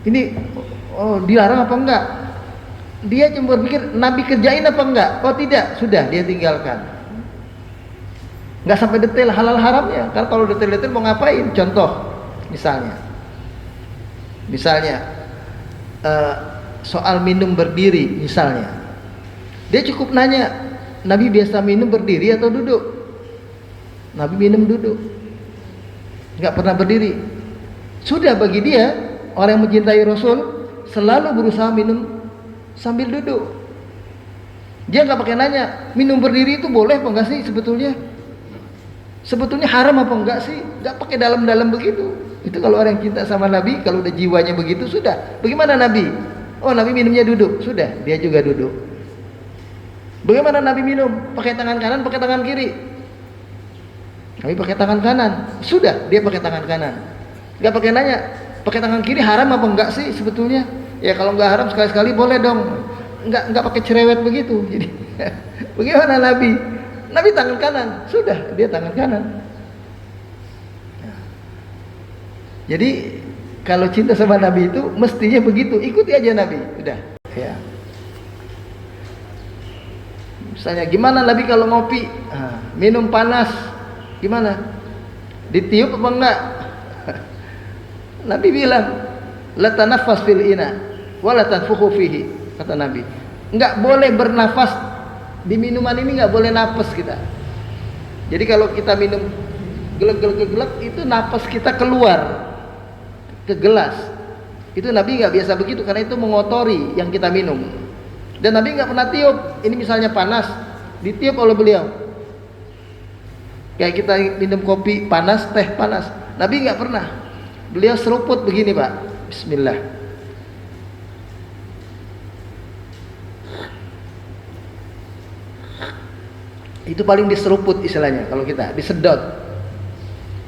Speaker 1: ini dilarang apa enggak. Dia cuma berpikir Nabi kerjain apa enggak. Oh tidak, sudah dia tinggalkan. Nggak sampai detail halal haramnya. Karena kalau detail-detail mau ngapain? Contoh, misalnya soal minum berdiri misalnya, dia cukup nanya, Nabi biasa minum berdiri atau duduk? Nabi minum duduk, nggak pernah berdiri. Sudah bagi dia, orang yang mencintai Rasul selalu berusaha minum sambil duduk. Dia nggak pakai nanya, minum berdiri itu boleh apa enggak sih sebetulnya? Sebetulnya haram apa enggak sih? Nggak pakai dalam-dalam begitu. Itu kalau orang yang cinta sama Nabi, kalau udah jiwanya begitu sudah. Bagaimana Nabi? Oh, Nabi minumnya duduk, sudah dia juga duduk. Bagaimana Nabi minum? Pakai tangan kanan, pakai tangan kiri? Nabi pakai tangan kanan, sudah dia pakai tangan kanan. Nggak pakai nanya, pakai tangan kiri haram apa enggak sih sebetulnya? Ya kalau nggak haram sekali-sekali boleh dong. Nggak pakai cerewet begitu. Jadi bagaimana Nabi? Nabi tangan kanan, sudah dia tangan kanan. Jadi kalau cinta sama Nabi itu mestinya begitu, ikuti aja Nabi, udah. Ya. Misalnya gimana Nabi kalau ngopi, minum panas, gimana? Ditiup apa enggak? Nabi bilang, la tanaffas fil ina, wa la tanfukhu fihi, kata Nabi. Enggak boleh bernafas di minuman ini, enggak boleh napas kita. Jadi kalau kita minum gelek-gelek itu napas kita keluar ke gelas. Itu Nabi nggak biasa begitu karena itu mengotori yang kita minum. Dan Nabi nggak pernah tiup. Ini misalnya panas, ditiup oleh beliau. Kayak kita minum kopi panas, teh panas. Nabi nggak pernah. Beliau seruput begini Pak. Bismillah. Itu paling diseruput istilahnya kalau kita disedot.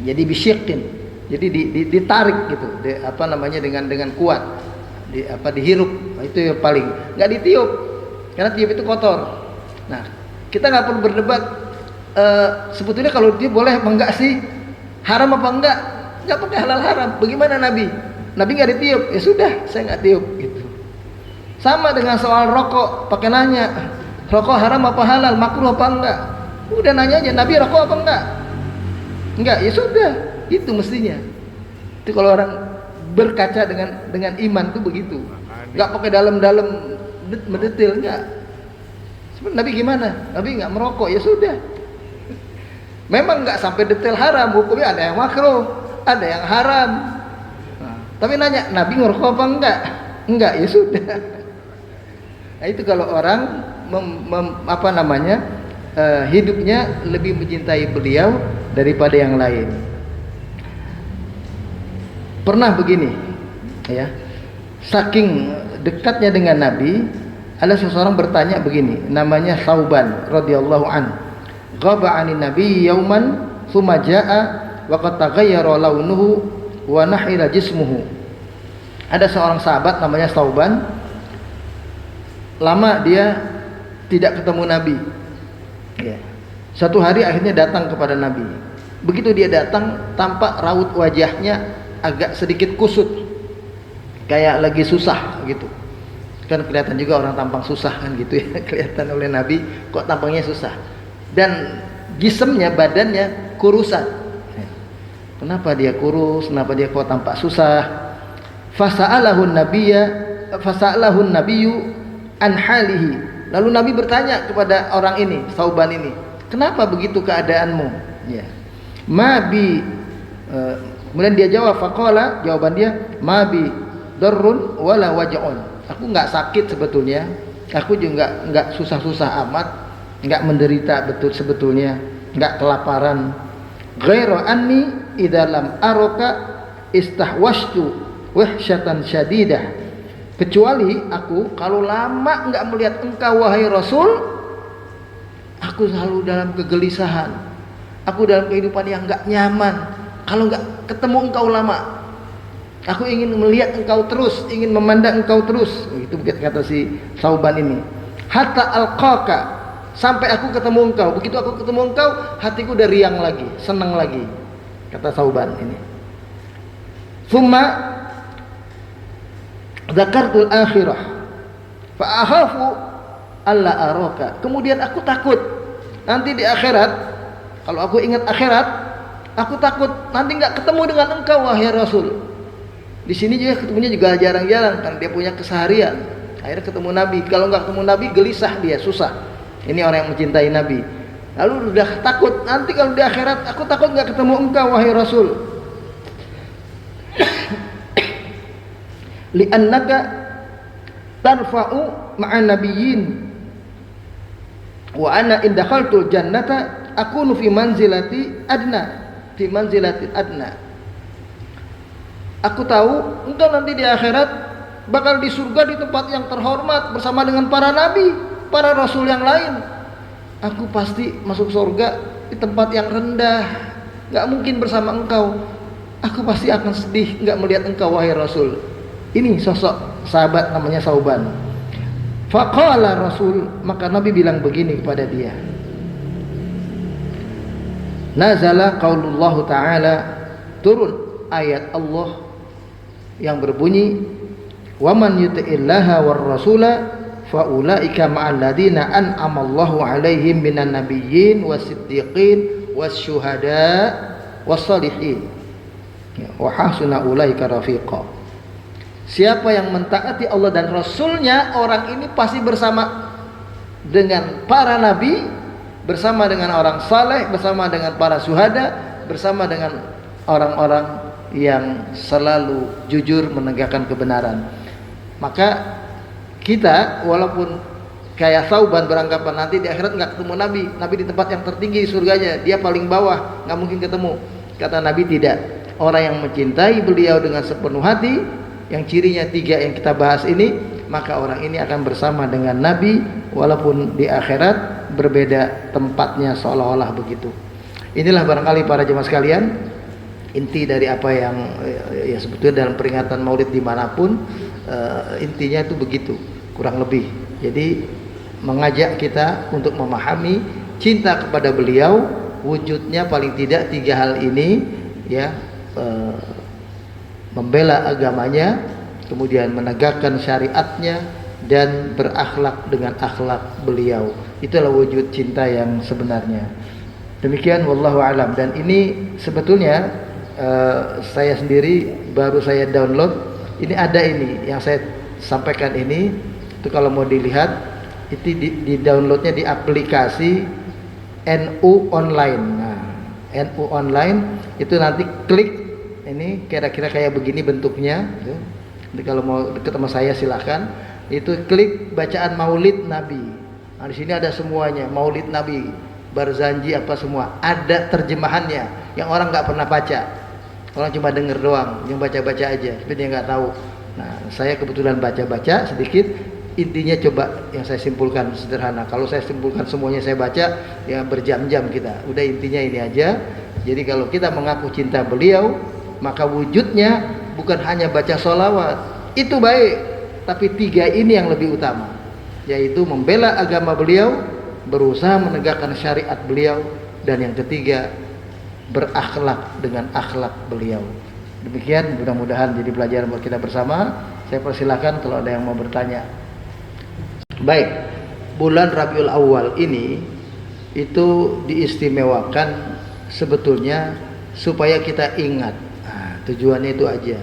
Speaker 1: Jadi bisyikin. Jadi ditarik gitu, dengan kuat, dihirup. Nah, itu yang paling nggak ditiup, karena tiup itu kotor. Nah, kita nggak perlu berdebat. Sebetulnya kalau dia boleh apa enggak sih, haram apa enggak? Nggak pakai halal haram. Bagaimana Nabi? Nabi nggak ditiup, ya sudah, saya nggak tiup gitu. Sama dengan soal rokok, pakai nanya, rokok haram apa halal, makruh apa enggak? Udah nanya aja, Nabi rokok apa enggak? Enggak, ya sudah. Itu mestinya. Itu kalau orang berkaca dengan iman itu begitu. Enggak pakai dalam-dalam mendetail, enggak. Sebenarnya Nabi gimana? Nabi enggak merokok, ya sudah. Memang nggak sampai detail haram, hukumnya ada yang makruh, ada yang haram. Nah, tapi nanya, Nabi ngerokok apa enggak? Enggak, ya sudah. Nah, itu kalau orang hidupnya lebih mencintai beliau daripada yang lain. Pernah begini, ya, saking dekatnya dengan Nabi, ada seseorang bertanya begini, namanya Thauban radhiyallahu an. Ghaba 'anin nabi yauman tsumma jaa'a wa qad taghayyara launuhu wa nahila jismuhu. Ada seorang sahabat namanya Thauban, lama dia tidak ketemu Nabi. Ya. Satu hari akhirnya datang kepada Nabi. Begitu dia datang, tampak raut wajahnya agak sedikit kusut, kayak lagi susah gitu. Kan kelihatan juga orang tampang susah kan gitu ya, kelihatan oleh Nabi kok tampangnya susah. Dan jisemnya, badannya kurusan. Kenapa dia kurus? Kenapa dia kok tampak susah? Fasa'alahu nabiyyu an halihi. Lalu Nabi bertanya kepada orang ini, Thauban ini, kenapa begitu keadaanmu? Ya. Kemudian dia jawab, faqala, jawaban dia, mabi darrun wala waj'un. Aku enggak sakit sebetulnya. Aku juga enggak susah-susah amat, enggak menderita betul sebetulnya, enggak kelaparan. Ghairu anni idza lam araka istahwashtu wahsyatan syadidah. Kecuali aku kalau lama enggak melihat engkau wahai Rasul, aku selalu dalam kegelisahan. Aku dalam kehidupan yang enggak nyaman. Kalau enggak ketemu engkau lama, aku ingin melihat engkau terus, ingin memandang engkau terus. Itu kata si Thauban ini. Hatta alqaka, sampai aku ketemu engkau. Begitu aku ketemu engkau, hatiku udah riang lagi, senang lagi. Kata Thauban ini. Thumma dzakartul akhirah fa akhafu alla araka. Kemudian aku takut nanti di akhirat, kalau aku ingat akhirat, aku takut nanti enggak ketemu dengan engkau wahai Rasul. Di sini juga ketemunya juga jarang-jarang karena dia punya keseharian. Akhirnya ketemu Nabi. Kalau enggak ketemu Nabi gelisah dia, susah. Ini orang yang mencintai Nabi. Lalu udah takut nanti kalau di akhirat aku takut enggak ketemu engkau wahai Rasul. Li'annaka tarfa'u ma'an nabiyyin wa ana in dakhaltul jannata akunu fi manzilati adna. Aku tahu engkau nanti di akhirat bakal di surga di tempat yang terhormat bersama dengan para nabi, para rasul yang lain. Aku pasti masuk surga di tempat yang rendah, gak mungkin bersama engkau. Aku pasti akan sedih gak melihat engkau wahai Rasul. Ini sosok sahabat namanya Thauban. Faqala Rasul, maka Nabi bilang begini kepada dia. Nazala qaulullahu ta'ala, turun ayat Allah yang berbunyi, wa man yuti'illaha war rasula fa ulaika ma'al ladina an'ama Allahu 'alaihim minan nabiyyin was-siddiqin was-syuhada was-shalihin wa hasuna ulaika rafiqa. Siapa yang mentaati Allah dan Rasulnya, orang ini pasti bersama dengan para nabi, bersama dengan orang saleh, bersama dengan para syuhada, bersama dengan orang-orang yang selalu jujur menegakkan kebenaran. Maka kita walaupun kayak Thauban beranggapan nanti di akhirat nggak ketemu Nabi, Nabi di tempat yang tertinggi surganya, dia paling bawah, nggak mungkin ketemu. Kata Nabi tidak. Orang yang mencintai beliau dengan sepenuh hati, yang cirinya 3 yang kita bahas ini, maka orang ini akan bersama dengan Nabi walaupun di akhirat berbeda tempatnya seolah-olah begitu. Inilah barangkali para jemaah sekalian inti dari apa yang ya sebetulnya dalam peringatan Maulid dimanapun intinya itu begitu kurang lebih. Jadi mengajak kita untuk memahami cinta kepada beliau, wujudnya paling tidak 3 hal ini ya, membela agamanya, kemudian menegakkan syariatnya, dan berakhlak dengan akhlak beliau. Itulah wujud cinta yang sebenarnya. Demikian wallahu alam. Dan ini sebetulnya saya sendiri baru saya download. Ini ada ini yang saya sampaikan ini. Itu kalau mau dilihat itu di downloadnya di aplikasi NU Online. Nah, NU online, itu nanti klik ini kira-kira kayak begini bentuknya gitu. Jadi kalau mau deket sama saya silahkan, itu klik bacaan Maulid Nabi. Nah, di sini ada semuanya, Maulid Nabi, Barzanji apa semua, ada terjemahannya yang orang nggak pernah baca. Orang cuma denger doang, yang baca-baca aja, tapi dia nggak tahu. Nah, saya kebetulan baca-baca sedikit. Intinya coba yang saya simpulkan sederhana. Kalau saya simpulkan semuanya saya baca, ya berjam-jam kita. Udah intinya ini aja. Jadi kalau kita mengaku cinta beliau, maka wujudnya bukan hanya baca sholawat, itu baik, tapi 3 ini yang lebih utama, yaitu membela agama beliau, berusaha menegakkan syariat beliau, dan yang ketiga berakhlak dengan akhlak beliau. Demikian, mudah-mudahan jadi pelajaran buat kita bersama. Saya persilakan kalau ada yang mau bertanya. Baik, bulan Rabiul Awal ini itu diistimewakan sebetulnya supaya kita ingat. Nah, tujuannya itu aja,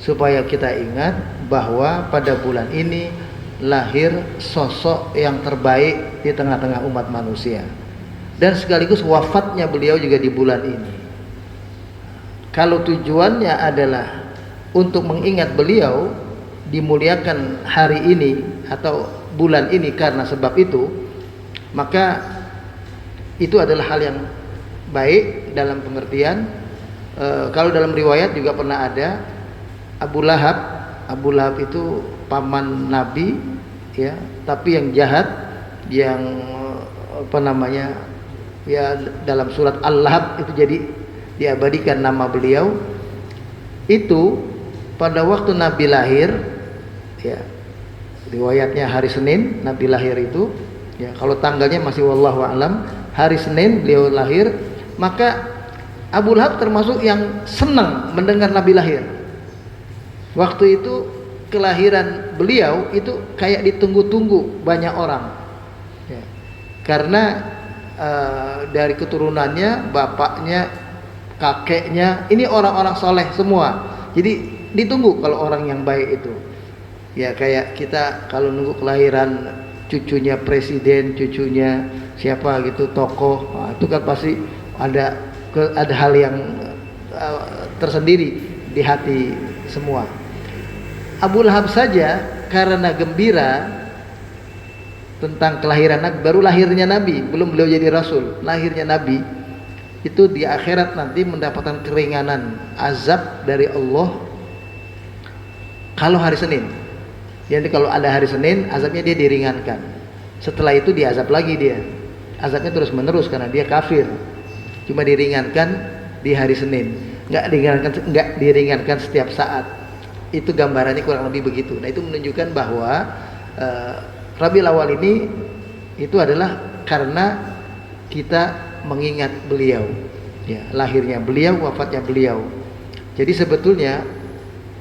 Speaker 1: supaya kita ingat bahwa pada bulan ini lahir sosok yang terbaik di tengah-tengah umat manusia, dan sekaligus wafatnya beliau juga di bulan ini. Kalau tujuannya adalah untuk mengingat beliau, dimuliakan hari ini atau bulan ini karena sebab itu, maka itu adalah hal yang baik dalam pengertian. Kalau dalam riwayat juga pernah ada Abu Lahab itu paman Nabi, ya, tapi yang jahat, yang apa namanya, ya, dalam surat Al-Lahab itu jadi diabadikan nama beliau. Itu pada waktu Nabi lahir, ya, riwayatnya hari Senin Nabi lahir itu, ya, kalau tanggalnya masih wallahu alam, hari Senin beliau lahir. Maka Abu Lahab termasuk yang senang mendengar Nabi lahir. Waktu itu kelahiran beliau itu kayak ditunggu-tunggu banyak orang, ya, karena dari keturunannya, bapaknya, kakeknya, ini orang-orang soleh semua. Jadi ditunggu kalau orang yang baik itu. Ya, kayak kita kalau nunggu kelahiran cucunya presiden, cucunya siapa gitu, tokoh, nah, itu kan pasti ada hal yang tersendiri di hati semua. Abu Lahab saja karena gembira tentang kelahiran Nabi, baru lahirnya Nabi, belum beliau jadi Rasul, lahirnya Nabi, itu di akhirat nanti mendapatkan keringanan azab dari Allah kalau hari Senin. Jadi kalau ada hari Senin, azabnya dia diringankan. Setelah itu diazab lagi dia. Azabnya terus menerus karena dia kafir. Cuma diringankan di hari Senin. Enggak diringankan setiap saat. Itu gambarannya kurang lebih begitu. Nah, itu menunjukkan bahwa Rabiul Awal ini itu adalah karena kita mengingat beliau. Ya, lahirnya beliau, wafatnya beliau. Jadi sebetulnya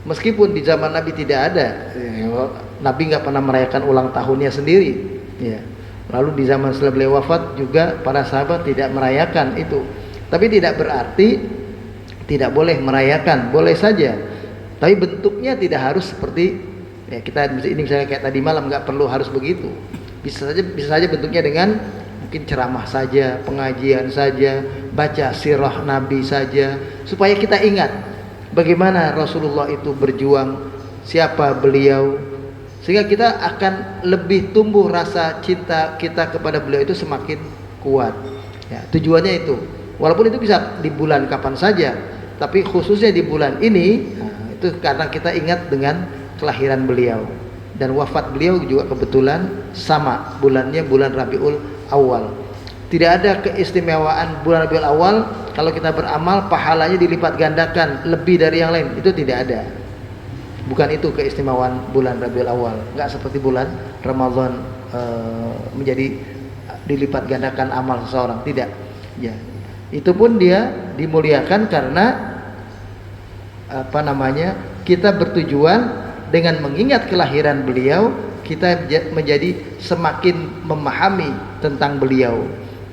Speaker 1: meskipun di zaman Nabi tidak ada, Nabi nggak pernah merayakan ulang tahunnya sendiri, ya. Lalu di zaman setelah beliau wafat juga para sahabat tidak merayakan itu. Tapi tidak berarti tidak boleh merayakan, boleh saja. Tapi bentuknya tidak harus seperti, ya, kita ini misalnya kayak tadi malam, nggak perlu harus begitu. Bisa saja bentuknya dengan mungkin ceramah saja, pengajian saja, baca sirah Nabi saja, supaya kita ingat bagaimana Rasulullah itu berjuang, siapa beliau, sehingga kita akan lebih tumbuh rasa cinta kita kepada beliau itu semakin kuat. Ya, tujuannya itu. Walaupun itu bisa di bulan kapan saja, tapi khususnya di bulan ini, nah, itu karena kita ingat dengan kelahiran beliau dan wafat beliau juga kebetulan sama bulannya, bulan Rabiul Awal. Tidak ada keistimewaan bulan Rabiul Awal kalau kita beramal pahalanya dilipat gandakan lebih dari yang lain, itu tidak ada. Bukan itu keistimewaan bulan Rabiul Awal. Enggak seperti bulan Ramadan menjadi dilipat gandakan amal seseorang, tidak. Ya. Itu pun dia dimuliakan karena apa namanya? Kita bertujuan dengan mengingat kelahiran beliau, kita menjadi semakin memahami tentang beliau.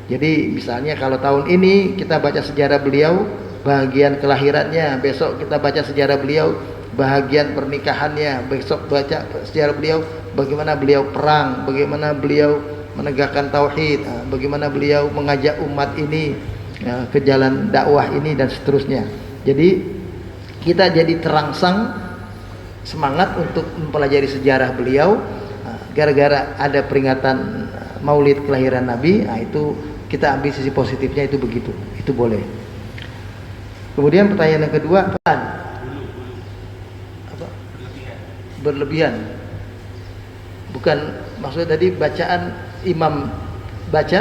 Speaker 1: Jadi misalnya kalau tahun ini kita baca sejarah beliau, bahagian kelahirannya, besok kita baca sejarah beliau, bahagian pernikahannya, besok baca sejarah beliau, bagaimana beliau perang, bagaimana beliau menegakkan tauhid, bagaimana beliau mengajak umat ini ke jalan dakwah ini dan seterusnya. Jadi kita jadi terangsang semangat untuk mempelajari sejarah beliau gara-gara ada peringatan Maulid kelahiran Nabi. Nah, itu kita ambil sisi positifnya, itu begitu, itu boleh. Kemudian pertanyaan yang kedua, apa? Berlebihan. Bukan, maksudnya tadi bacaan imam baca.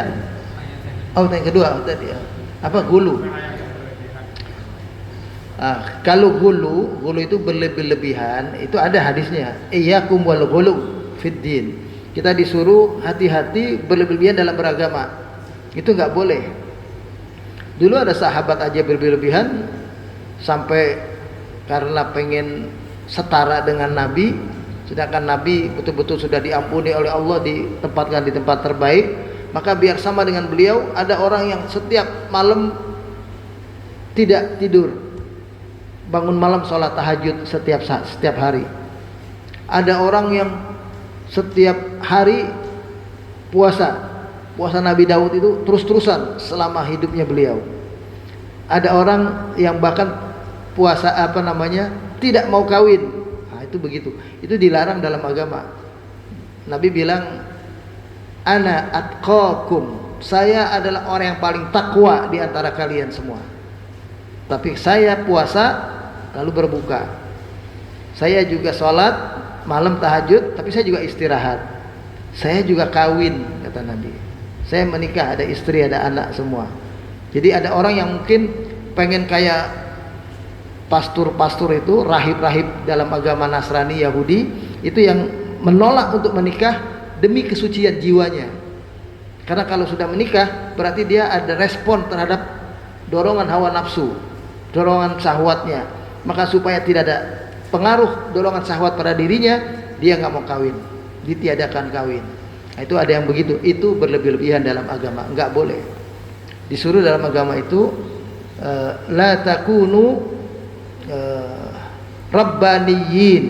Speaker 1: Oh, yang kedua tadi apa? Gulu. Kalau gulu itu berlebih-lebihan, itu ada hadisnya. Iyyakum wal ghulu fid din. Kita disuruh hati-hati berlebihan dalam beragama. Itu nggak boleh. Dulu ada sahabat aja berlebihan sampai karena pengen setara dengan Nabi, sedangkan Nabi betul-betul sudah diampuni oleh Allah, ditempatkan di tempat terbaik, maka biar sama dengan beliau, ada orang yang setiap malam tidak tidur, bangun malam sholat tahajud setiap hari. Ada orang yang setiap hari puasa Nabi Daud itu terus-terusan selama hidupnya beliau. Ada orang yang bahkan puasa tidak mau kawin. Nah, itu begitu. Itu dilarang dalam agama. Nabi bilang, ana atqakum, saya adalah orang yang paling takwa di antara kalian semua. Tapi saya puasa lalu berbuka. Saya juga sholat malam tahajud, tapi saya juga istirahat. Saya juga kawin, kata Nabi. Saya menikah, ada istri, ada anak semua. Jadi ada orang yang mungkin pengen kayak pastor itu, rahib-rahib dalam agama Nasrani, Yahudi, itu yang menolak untuk menikah demi kesucian jiwanya. Karena kalau sudah menikah berarti dia ada respon terhadap dorongan hawa nafsu, dorongan syahwatnya. Maka supaya tidak ada pengaruh dorongan syahwat pada dirinya, dia nggak mau kawin, ditiadakan kawin. Nah, itu ada yang begitu, itu berlebih-lebihan dalam agama, nggak boleh. Disuruh dalam agama itu la takunu rabbaniyin,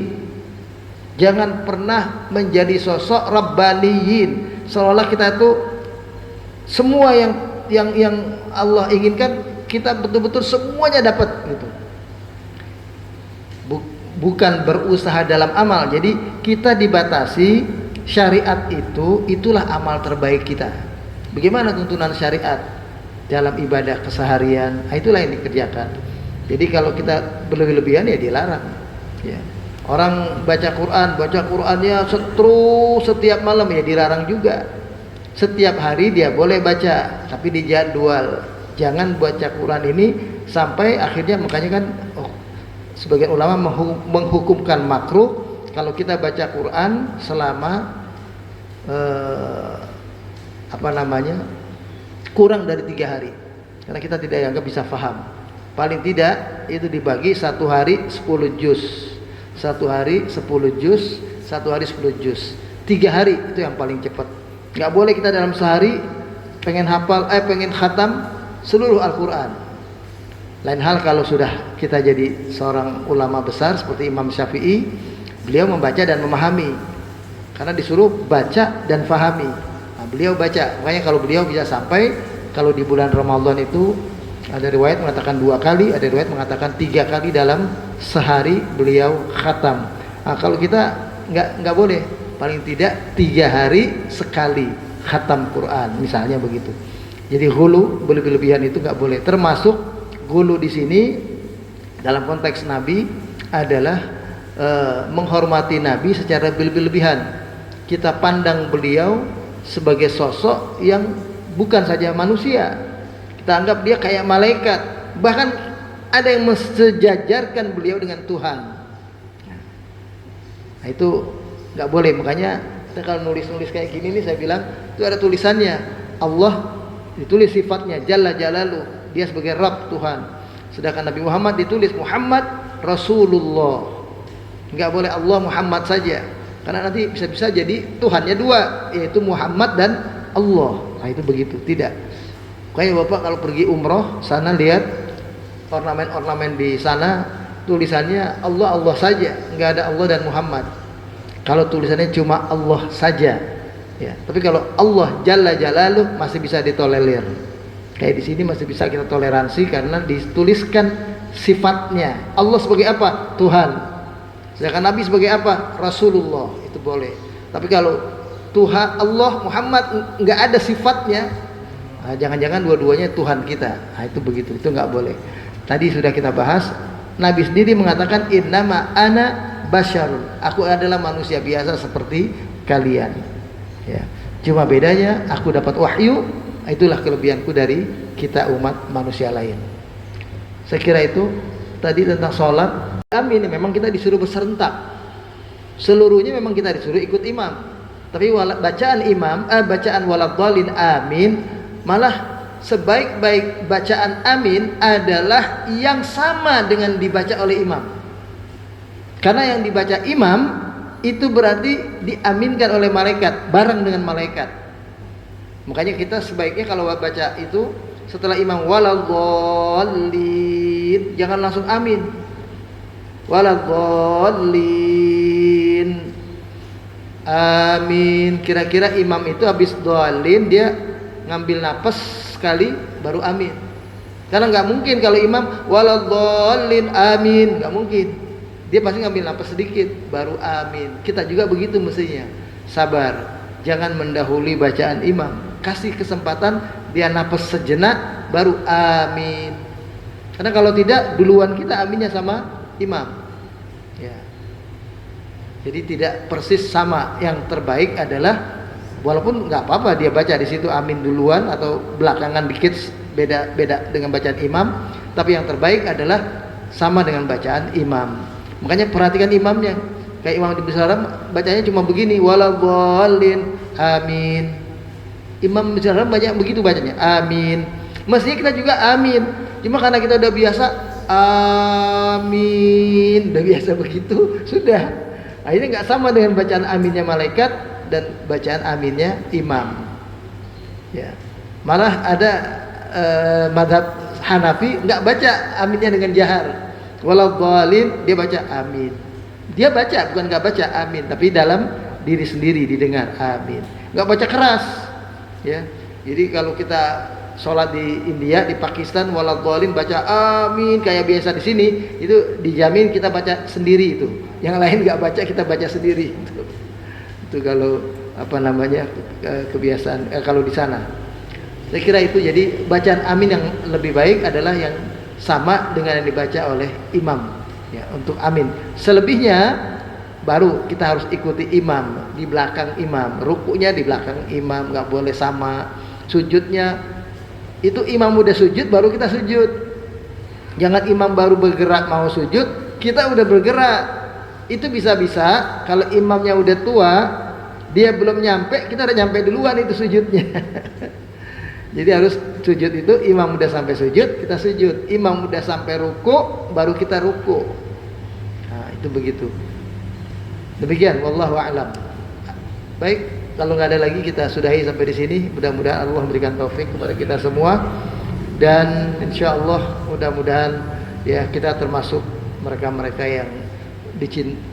Speaker 1: jangan pernah menjadi sosok rabbaniyin, seolah kita itu semua yang Allah inginkan kita betul-betul semuanya dapat gitu. Bukan berusaha dalam amal. Jadi kita dibatasi syariat itulah amal terbaik kita. Bagaimana tuntunan syariat dalam ibadah keseharian? Nah, itulah yang dikerjakan. Jadi kalau kita berlebih-lebihan ya dilarang. Ya. Orang baca Qur'annya terus setiap malam ya dilarang juga. Setiap hari dia boleh baca, tapi dijadwal. Jangan baca Quran ini sampai akhirnya, makanya kan sebagian ulama menghukumkan makruh kalau kita baca Quran selama kurang dari 3 hari, karena kita tidak dianggap bisa faham. Paling tidak itu dibagi 1 hari 10 juz, 1 hari 10 juz, 1 hari 10 juz, 3 hari itu yang paling cepat. Nggak boleh kita dalam sehari pengen khatam seluruh Al-Quran. Lain hal kalau sudah kita jadi seorang ulama besar seperti Imam Syafi'i, beliau membaca dan memahami, karena disuruh baca dan fahami. Nah, beliau baca, makanya kalau beliau bisa sampai, kalau di bulan Ramadan itu ada riwayat mengatakan 2 kali, ada riwayat mengatakan 3 kali dalam sehari beliau khatam. Nah, kalau kita nggak boleh, paling tidak 3 hari sekali khatam Quran, misalnya begitu. Jadi hulu, berlebih-lebihan itu nggak boleh. Termasuk gulu di sini dalam konteks Nabi adalah menghormati Nabi secara berlebihan. Kita pandang beliau sebagai sosok yang bukan saja manusia, kita anggap dia kayak malaikat, bahkan ada yang mensejajarkan beliau dengan Tuhan. Nah, itu nggak boleh. Makanya kita kalau nulis kayak gini nih, saya bilang itu ada tulisannya, Allah ditulis sifatnya Jalla Jalaluh, dia sebagai Rabb, Tuhan. Sedangkan Nabi Muhammad ditulis Muhammad Rasulullah. Enggak boleh Allah Muhammad saja, karena nanti bisa-bisa jadi Tuhannya 2, yaitu Muhammad dan Allah. Nah, itu begitu, tidak. Kayak Bapak kalau pergi umroh, sana lihat ornamen-ornamen di sana, tulisannya Allah Allah saja, enggak ada Allah dan Muhammad. Kalau tulisannya cuma Allah saja, ya. Tapi kalau Allah Jalla Jalaluh masih bisa ditolerir. Kayak di sini masih bisa kita toleransi karena dituliskan sifatnya. Allah sebagai apa? Tuhan. Sedangkan Nabi sebagai apa? Rasulullah. Itu boleh. Tapi kalau Tuhan, Allah, Muhammad nggak ada sifatnya, nah, jangan-jangan dua-duanya Tuhan kita. Nah, itu begitu. Itu nggak boleh. Tadi sudah kita bahas. Nabi sendiri mengatakan innama ana basyarun. Aku adalah manusia biasa seperti kalian. Ya. Cuma bedanya aku dapat wahyu. Itulah kelebihanku dari kita umat manusia lain. Saya kira itu tadi tentang sholat. Amin, memang kita disuruh berserentak. Seluruhnya memang kita disuruh ikut imam. Tapi bacaan waladhdallin amin, malah sebaik-baik bacaan amin adalah yang sama dengan dibaca oleh imam. Karena yang dibaca imam itu berarti diaminkan oleh malaikat, bareng dengan malaikat. Makanya kita sebaiknya kalau baca itu setelah imam waladhdallin, jangan langsung amin. Waladhdallin, amin. Kira-kira imam itu habis dhalin dia ngambil napas sekali baru amin. Karena nggak mungkin kalau imam waladhdallin amin, nggak mungkin. Dia pasti ngambil napas sedikit baru amin. Kita juga begitu mestinya. Sabar, jangan mendahului bacaan imam. Kasih kesempatan dia napas sejenak baru amin. Karena kalau tidak duluan kita aminnya sama imam. Ya. Jadi tidak persis sama. Yang terbaik adalah walaupun nggak apa-apa dia baca di situ amin duluan atau belakangan dikit beda dengan bacaan imam, tapi yang terbaik adalah sama dengan bacaan imam. Makanya perhatikan imamnya. Kayak Imam Ibnu Salam bacanya cuma begini, waladhdallin amin. Imam Ibnu Salam banyak begitu bacanya, amin. Mestinya kita juga amin. Cuma karena kita udah biasa amin, udah biasa begitu, sudah. Akhirnya nggak sama dengan bacaan aminnya malaikat dan bacaan aminnya imam. Ya. Malah ada mazhab Hanafi nggak baca aminnya dengan jahar. Waladhdallin dia baca amin. Dia baca, bukan nggak baca amin, tapi dalam diri sendiri didengar amin. Nggak baca keras, ya. Jadi kalau kita sholat di India, di Pakistan, waladhdallin baca amin kayak biasa di sini, itu dijamin kita baca sendiri itu. Yang lain nggak baca, kita baca sendiri. Itu kalau apa namanya kebiasaan kalau di sana. Saya kira itu. Jadi bacaan amin yang lebih baik adalah yang sama dengan yang dibaca oleh imam. Ya, untuk amin. Selebihnya baru kita harus ikuti imam, di belakang imam. Rukunya di belakang imam, nggak boleh sama. Sujudnya itu imam udah sujud baru kita sujud. Jangan imam baru bergerak mau sujud, kita udah bergerak. Itu bisa-bisa kalau imamnya udah tua, dia belum nyampe, kita udah nyampe duluan itu sujudnya. Jadi harus sujud itu imam udah sampai sujud, kita sujud. Imam udah sampai ruku, baru kita ruku. Nah, itu begitu. Demikian, wallahu a'lam. Baik, kalau nggak ada lagi kita sudahi sampai di sini. Mudah-mudahan Allah memberikan taufik kepada kita semua, dan insya Allah mudah-mudahan ya kita termasuk mereka-mereka yang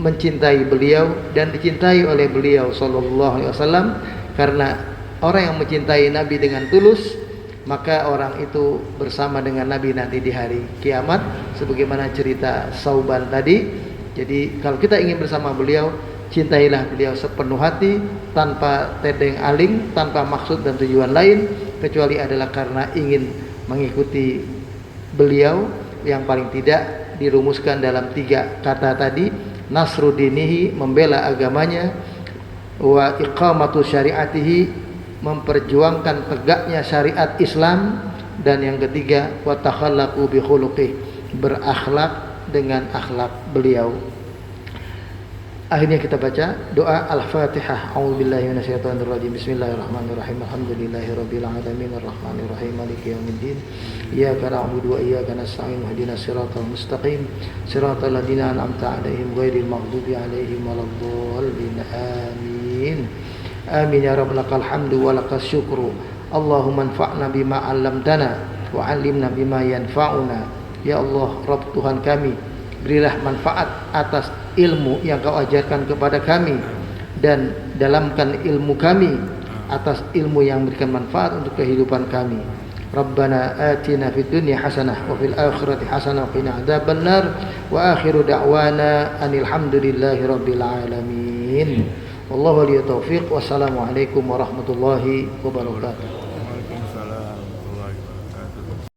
Speaker 1: mencintai beliau dan dicintai oleh beliau sallallahu alaihi wasallam. Karena orang yang mencintai Nabi dengan tulus, maka orang itu bersama dengan Nabi nanti di hari kiamat, sebagaimana cerita Sauban tadi. Jadi kalau kita ingin bersama beliau, cintailah beliau sepenuh hati, tanpa tedeng aling, tanpa maksud dan tujuan lain, kecuali adalah karena ingin mengikuti beliau. Yang paling tidak dirumuskan dalam 3 kata tadi, nasrudinihi, membela agamanya, wa iqamatu syariatihi, memperjuangkan tegaknya syariat Islam, dan yang ketiga wa takhallaqu bi khuluqih, berakhlak dengan akhlak beliau. Akhirnya kita baca doa Al-Fatihah. A'udzubillahi minasyaitonir rajim. Bismillahirrahmanirrahim. Alhamdulillahirabbil alamin arrahmanir rahim maliki yaumiddin. Iyyaka na'budu wa iyyaka nasta'in. Ihdinas siratal mustaqim. Siratal ladzina an'amta 'alaihim ghairil maghdubi 'alaihim waladdallin. Amin. Amin ya rabbal lakal hamdu wa lakas syukru. Allahumma anfa'na bima 'allamtana wa 'allimna bima yanfa'una. Ya Allah, Rabb Tuhan kami, berilah manfaat atas ilmu yang Kau ajarkan kepada kami, dan dalamkan ilmu kami atas ilmu yang memberikan manfaat untuk kehidupan kami. Rabbana atina fid dunya hasanah wa fil akhirati hasanah wa qina adzabannar. Wa akhiru da'wana anil hamdulillahi rabbil alamin. Wallahu waliyut taufiq. Wassalamualaikum warahmatullahi wabarakatuh.